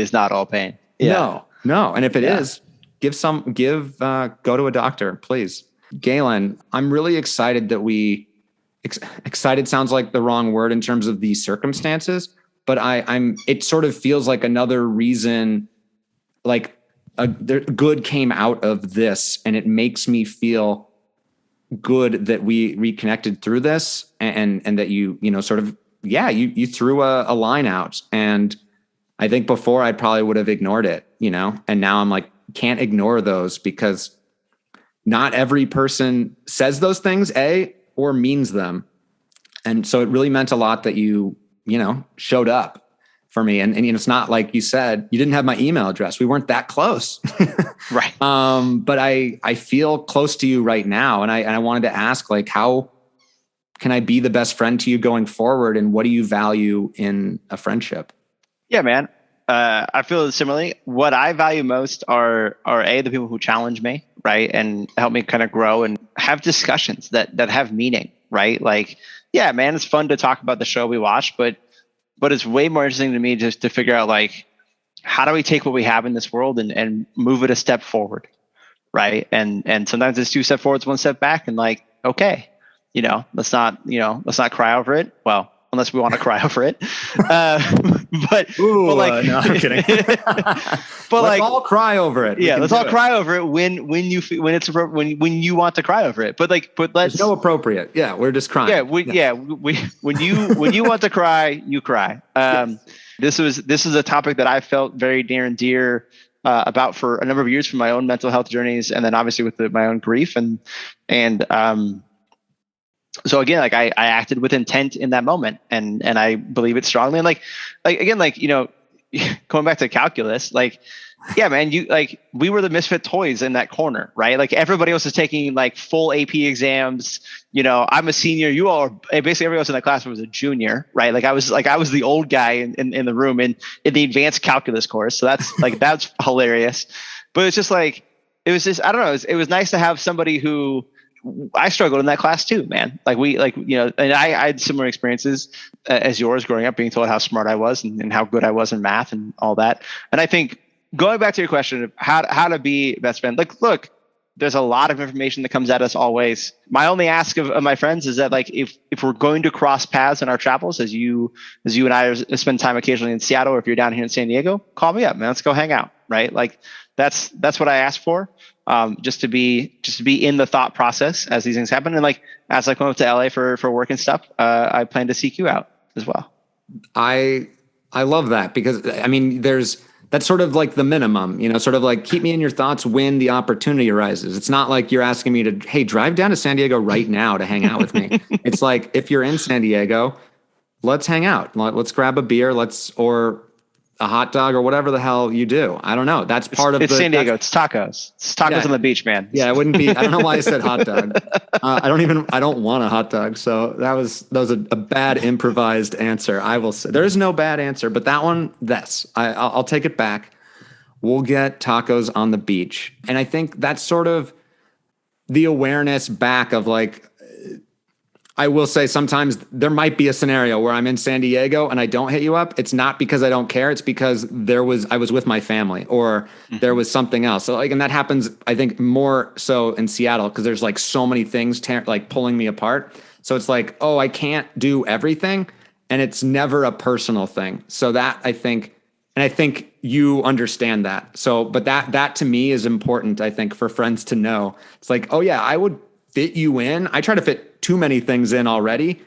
it's not all pain. Yeah. No. And if it is, go to a doctor, please. Galen, I'm really excited that excited sounds like the wrong word in terms of the circumstances, but it sort of feels like another reason, like, good came out of this, and it makes me feel good that we reconnected through this, and that you sort of, you threw a line out. And I think before I probably would have ignored it, and now I'm like, can't ignore those because not every person says those things, A, or means them. And so it really meant a lot that you showed up for me. And it's not like you said, you didn't have my email address. We weren't that close. Right. But I feel close to you right now. And I wanted to ask, like, how can I be the best friend to you going forward? And what do you value in a friendship? Yeah, man. I feel similarly. What I value most are the people who challenge me, right, and help me kind of grow and have discussions that have meaning, right? Like, yeah, man, it's fun to talk about the show we watch, but it's way more interesting to me just to figure out, like, how do we take what we have in this world and move it a step forward, right? And sometimes it's 2 steps forwards, 1 step back, and like, okay, let's not cry over it. Well, unless we want to cry over it. But like, no, I'm kidding. But let's all cry over it. Yeah, let's all cry over it when you want to cry over it. But let's. There's no appropriate. Yeah, we're just crying. When you want to cry, you cry. Yes. This is a topic that I felt very near and dear about for a number of years from my own mental health journeys, and then obviously with my own grief and so again, like I acted with intent in that moment, and I believe it strongly. And like again, like, going back to calculus, like, yeah, man, we were the misfit toys in that corner, right? Like everybody else is taking like full AP exams. I'm a senior. You all are basically, everyone else in that class was a junior, right? Like I was the old guy in the room in the advanced calculus course. So that's hilarious. But it's just like, it was just, I don't know. It was nice to have somebody who. I struggled in that class too, man. And I had similar experiences as yours growing up, being told how smart I was and how good I was in math and all that. And I think going back to your question of how to be best friend, like, look, there's a lot of information that comes at us always. My only ask of my friends is that, like, if we're going to cross paths in our travels, as you and I spend time occasionally in Seattle, or if you're down here in San Diego, call me up, man. Let's go hang out, right? Like that's what I ask for. Just to be in the thought process as these things happen. And like, as I come up to LA for work and stuff, I plan to seek you out as well. I love that, because I mean, that's sort of like the minimum, sort of like, keep me in your thoughts when the opportunity arises. It's not like you're asking me to, hey, drive down to San Diego right now to hang out with me. It's like, if you're in San Diego, let's hang out. Let's grab a beer. Or a hot dog, or whatever the hell you do. I don't know. That's part of it's San Diego. It's tacos. It's tacos on the beach, man. Yeah, it wouldn't be. I don't know why I said hot dog. I don't want a hot dog. So that was a bad improvised answer. I will say there is no bad answer, but that one, I'll take it back. We'll get tacos on the beach, and I think that's sort of the awareness back of, like, I will say sometimes there might be a scenario where I'm in San Diego and I don't hit you up. It's not because I don't care. It's because I was with my family, or there was something else. So and that happens, I think, more so in Seattle, because there's like so many things like pulling me apart. So it's like, oh, I can't do everything, and it's never a personal thing. So that I think you understand that. So, but that to me is important, I think, for friends to know. It's like, oh yeah, I would fit you in. I try to fit too many things in already.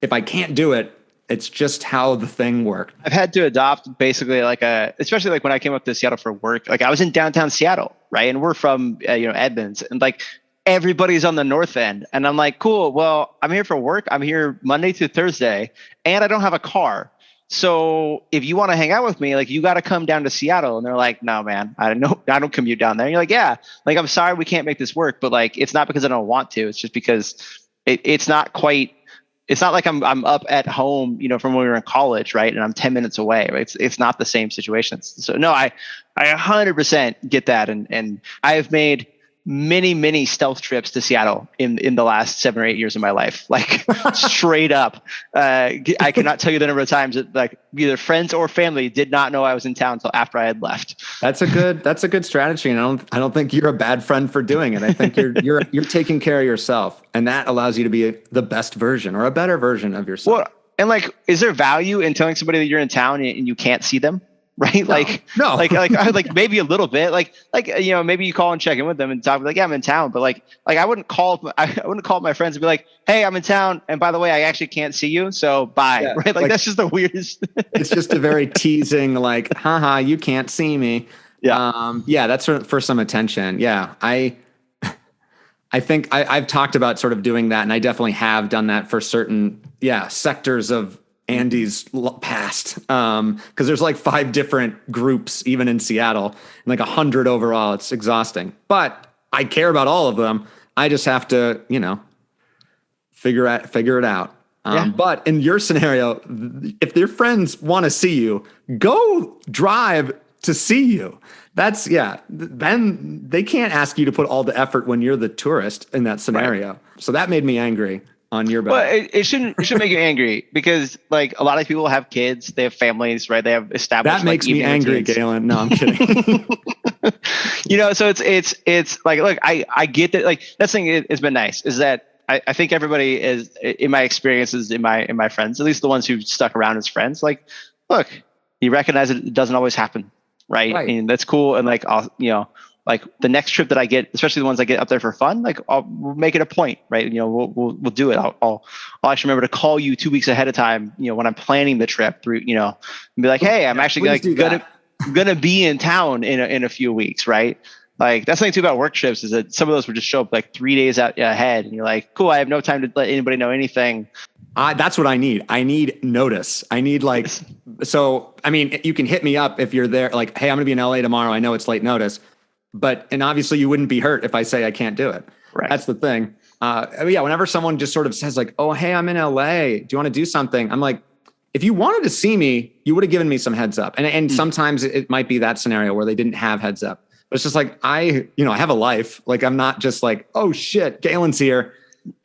If I can't do it, it's just how the thing worked. I've had to adopt basically especially like when I came up to Seattle for work, like I was in downtown Seattle, right? And we're from, Edmonds, and like everybody's on the north end. And I'm like, cool, well, I'm here for work. I'm here Monday through Thursday, and I don't have a car. So if you want to hang out with me, like, you got to come down to Seattle. And they're like, no, man, I don't commute down there. And you're like, yeah, like, I'm sorry, we can't make this work. But like, it's not because I don't want to. It's just because it's not like I'm up at home, from when we were in college, right? And I'm 10 minutes away. Right? It's not the same situations. So no, I 100% get that. And I have made many stealth trips to Seattle in the last 7 or 8 years of my life, like straight up. I cannot tell you the number of times that, like, either friends or family did not know I was in town until after I had left. That's a good strategy, and I don't think you're a bad friend for doing it. I think you're taking care of yourself, and that allows you to be the best version, or a better version of yourself. Well, and like, is there value in telling somebody that you're in town and you can't see them? Right? No. like maybe a little bit, like, maybe you call and check in with them and talk, like, yeah, I'm in town, but like I wouldn't call my friends and be like, hey, I'm in town, and by the way, I actually can't see you, so bye. Yeah, right? Like, that's just the weirdest. It's just a very teasing, like, haha, you can't see me. Yeah. That's for some attention. Yeah. I I think I've talked about sort of doing that, and I definitely have done that for certain, sectors of Andy's past. Because there's like 5 different groups, even in Seattle, and like 100 overall. It's exhausting, but I care about all of them. I just have to, figure it out. But in your scenario, if your friends want to see you, go drive to see you. Then they can't ask you to put all the effort when you're the tourist in that scenario. Right. So that made me angry on your behalf. Well, it shouldn't make you angry, because like a lot of people have kids, they have families, right? They have established. That makes me angry, routines. Galen. No, I'm kidding. So it's like, look, I get that. Like, that's the thing. It's been nice is that I think everybody is, in my experiences, in my friends, at least the ones who stuck around as friends, like, look, you recognize that it doesn't always happen. Right. And that's cool. And like, I'll, like the next trip that I get, especially the ones I get up there for fun, like we'll make it a point, right? We'll do it. I'll actually remember to call you 2 weeks ahead of time, when I'm planning the trip through, and be like, hey, I'm actually gonna be in town in a few weeks. Right. Like, that's the thing too about work trips is that some of those would just show up like 3 days out ahead, and you're like, cool, I have no time to let anybody know anything. That's what I need. I need notice. I need so, I mean, you can hit me up if you're there, like, hey, I'm going to be in LA tomorrow. I know it's late notice, and obviously you wouldn't be hurt if I say I can't do it. Right. That's the thing. Whenever someone just sort of says like, oh, hey, I'm in LA. Do you want to do something? I'm like, if you wanted to see me, you would have given me some heads up. And sometimes it might be that scenario where they didn't have heads up, but it's just like, I have a life. Like, I'm not just like, oh shit, Galen's here.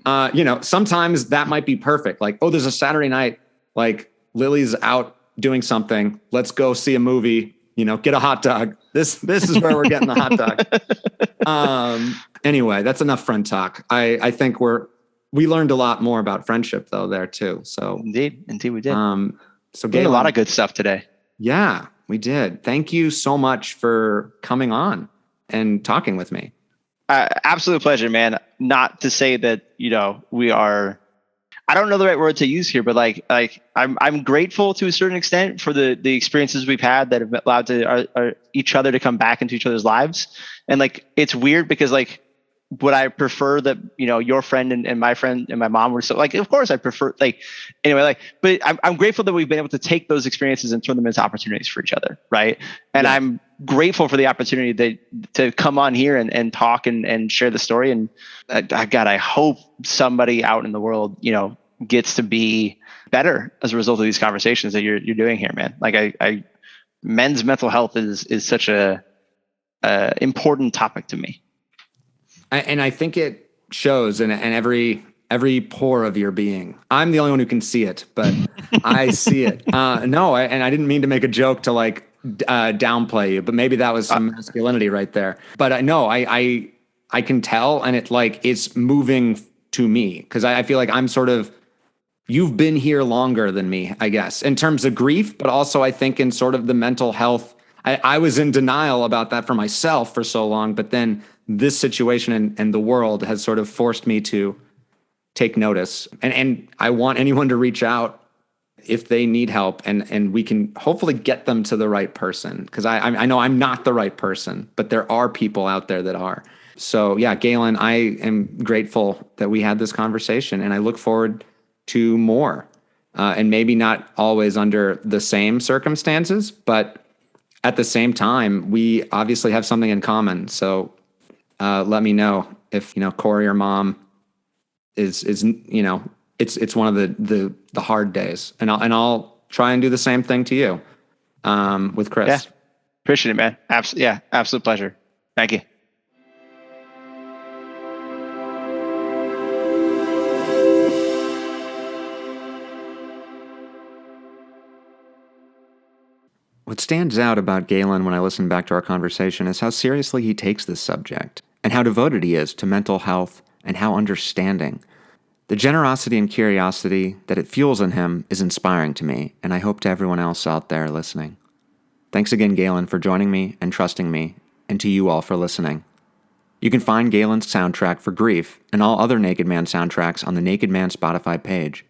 Sometimes that might be perfect. Like, oh, there's a Saturday night, like Lily's out doing something. Let's go see a movie, get a hot dog. This is where we're getting the hot dog. Anyway, that's enough friend talk. I think we learned a lot more about friendship though there too. So indeed we did. So Galen, a lot of good stuff today. Yeah, we did. Thank you so much for coming on and talking with me. Absolute pleasure, man. Not to say that, we are, I don't know the right word to use here, but like I'm grateful to a certain extent for the experiences we've had that have allowed each other to come back into each other's lives. And like, it's weird because like, would I prefer that, your friend and my friend and my mom were so like, of course I prefer but I'm grateful that we've been able to take those experiences and turn them into opportunities for each other. Right. And yeah. I'm grateful for the opportunity to come on here and talk and share the story. And God, I hope somebody out in the world, gets to be better as a result of these conversations that you're doing here, man. Like men's mental health is such a important topic to me. And I think it shows in every pore of your being. I'm the only one who can see it, but I see it. No, and I didn't mean to make a joke to like downplay you, but maybe that was some masculinity right there. But I can tell, and it's moving to me because I feel like I'm sort of, you've been here longer than me, I guess, in terms of grief, but also I think in sort of the mental health. I was in denial about that for myself for so long, but then this situation and the world has sort of forced me to take notice. And I want anyone to reach out if they need help, and we can hopefully get them to the right person. Because I know I'm not the right person, but there are people out there that are. So yeah, Galen, I am grateful that we had this conversation, and I look forward to more. And maybe not always under the same circumstances, but at the same time, we obviously have something in common. So let me know if, Corey or mom is it's one of the hard days, and I'll try and do the same thing to you with Chris. Yeah. Appreciate it, man. Absolute pleasure. Thank you. What stands out about Galen when I listen back to our conversation is how seriously he takes this subject, and how devoted he is to mental health, and how understanding. The generosity and curiosity that it fuels in him is inspiring to me, and I hope to everyone else out there listening. Thanks again, Galen, for joining me and trusting me, and to you all for listening. You can find Galen's soundtrack for Grief and all other Naked Man soundtracks on the Naked Man Spotify page.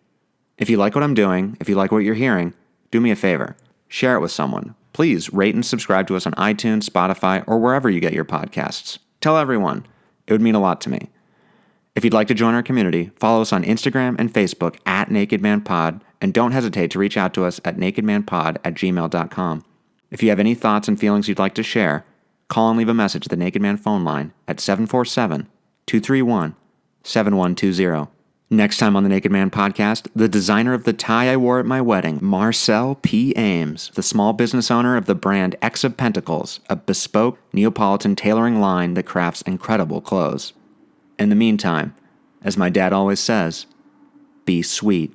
If you like what I'm doing, if you like what you're hearing, do me a favor. Share it with someone. Please rate and subscribe to us on iTunes, Spotify, or wherever you get your podcasts. Tell everyone. It would mean a lot to me. If you'd like to join our community, follow us on Instagram and Facebook at NakedManPod, and don't hesitate to reach out to us at nakedmanpod@gmail.com. If you have any thoughts and feelings you'd like to share, call and leave a message at the Naked Man phone line at 747-231-7120. Next time on the Naked Man podcast, the designer of the tie I wore at my wedding, Marcel P. Ames, the small business owner of the brand X of Pentacles, a bespoke Neapolitan tailoring line that crafts incredible clothes. In the meantime, as my dad always says, be sweet.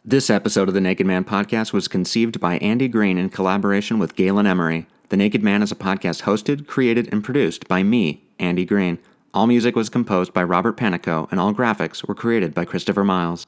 This episode of the Naked Man podcast was conceived by Andy Green in collaboration with Galen Emery. The Naked Man is a podcast hosted, created, and produced by me, Andy Green. All music was composed by Robert Panico, and all graphics were created by Christopher Miles.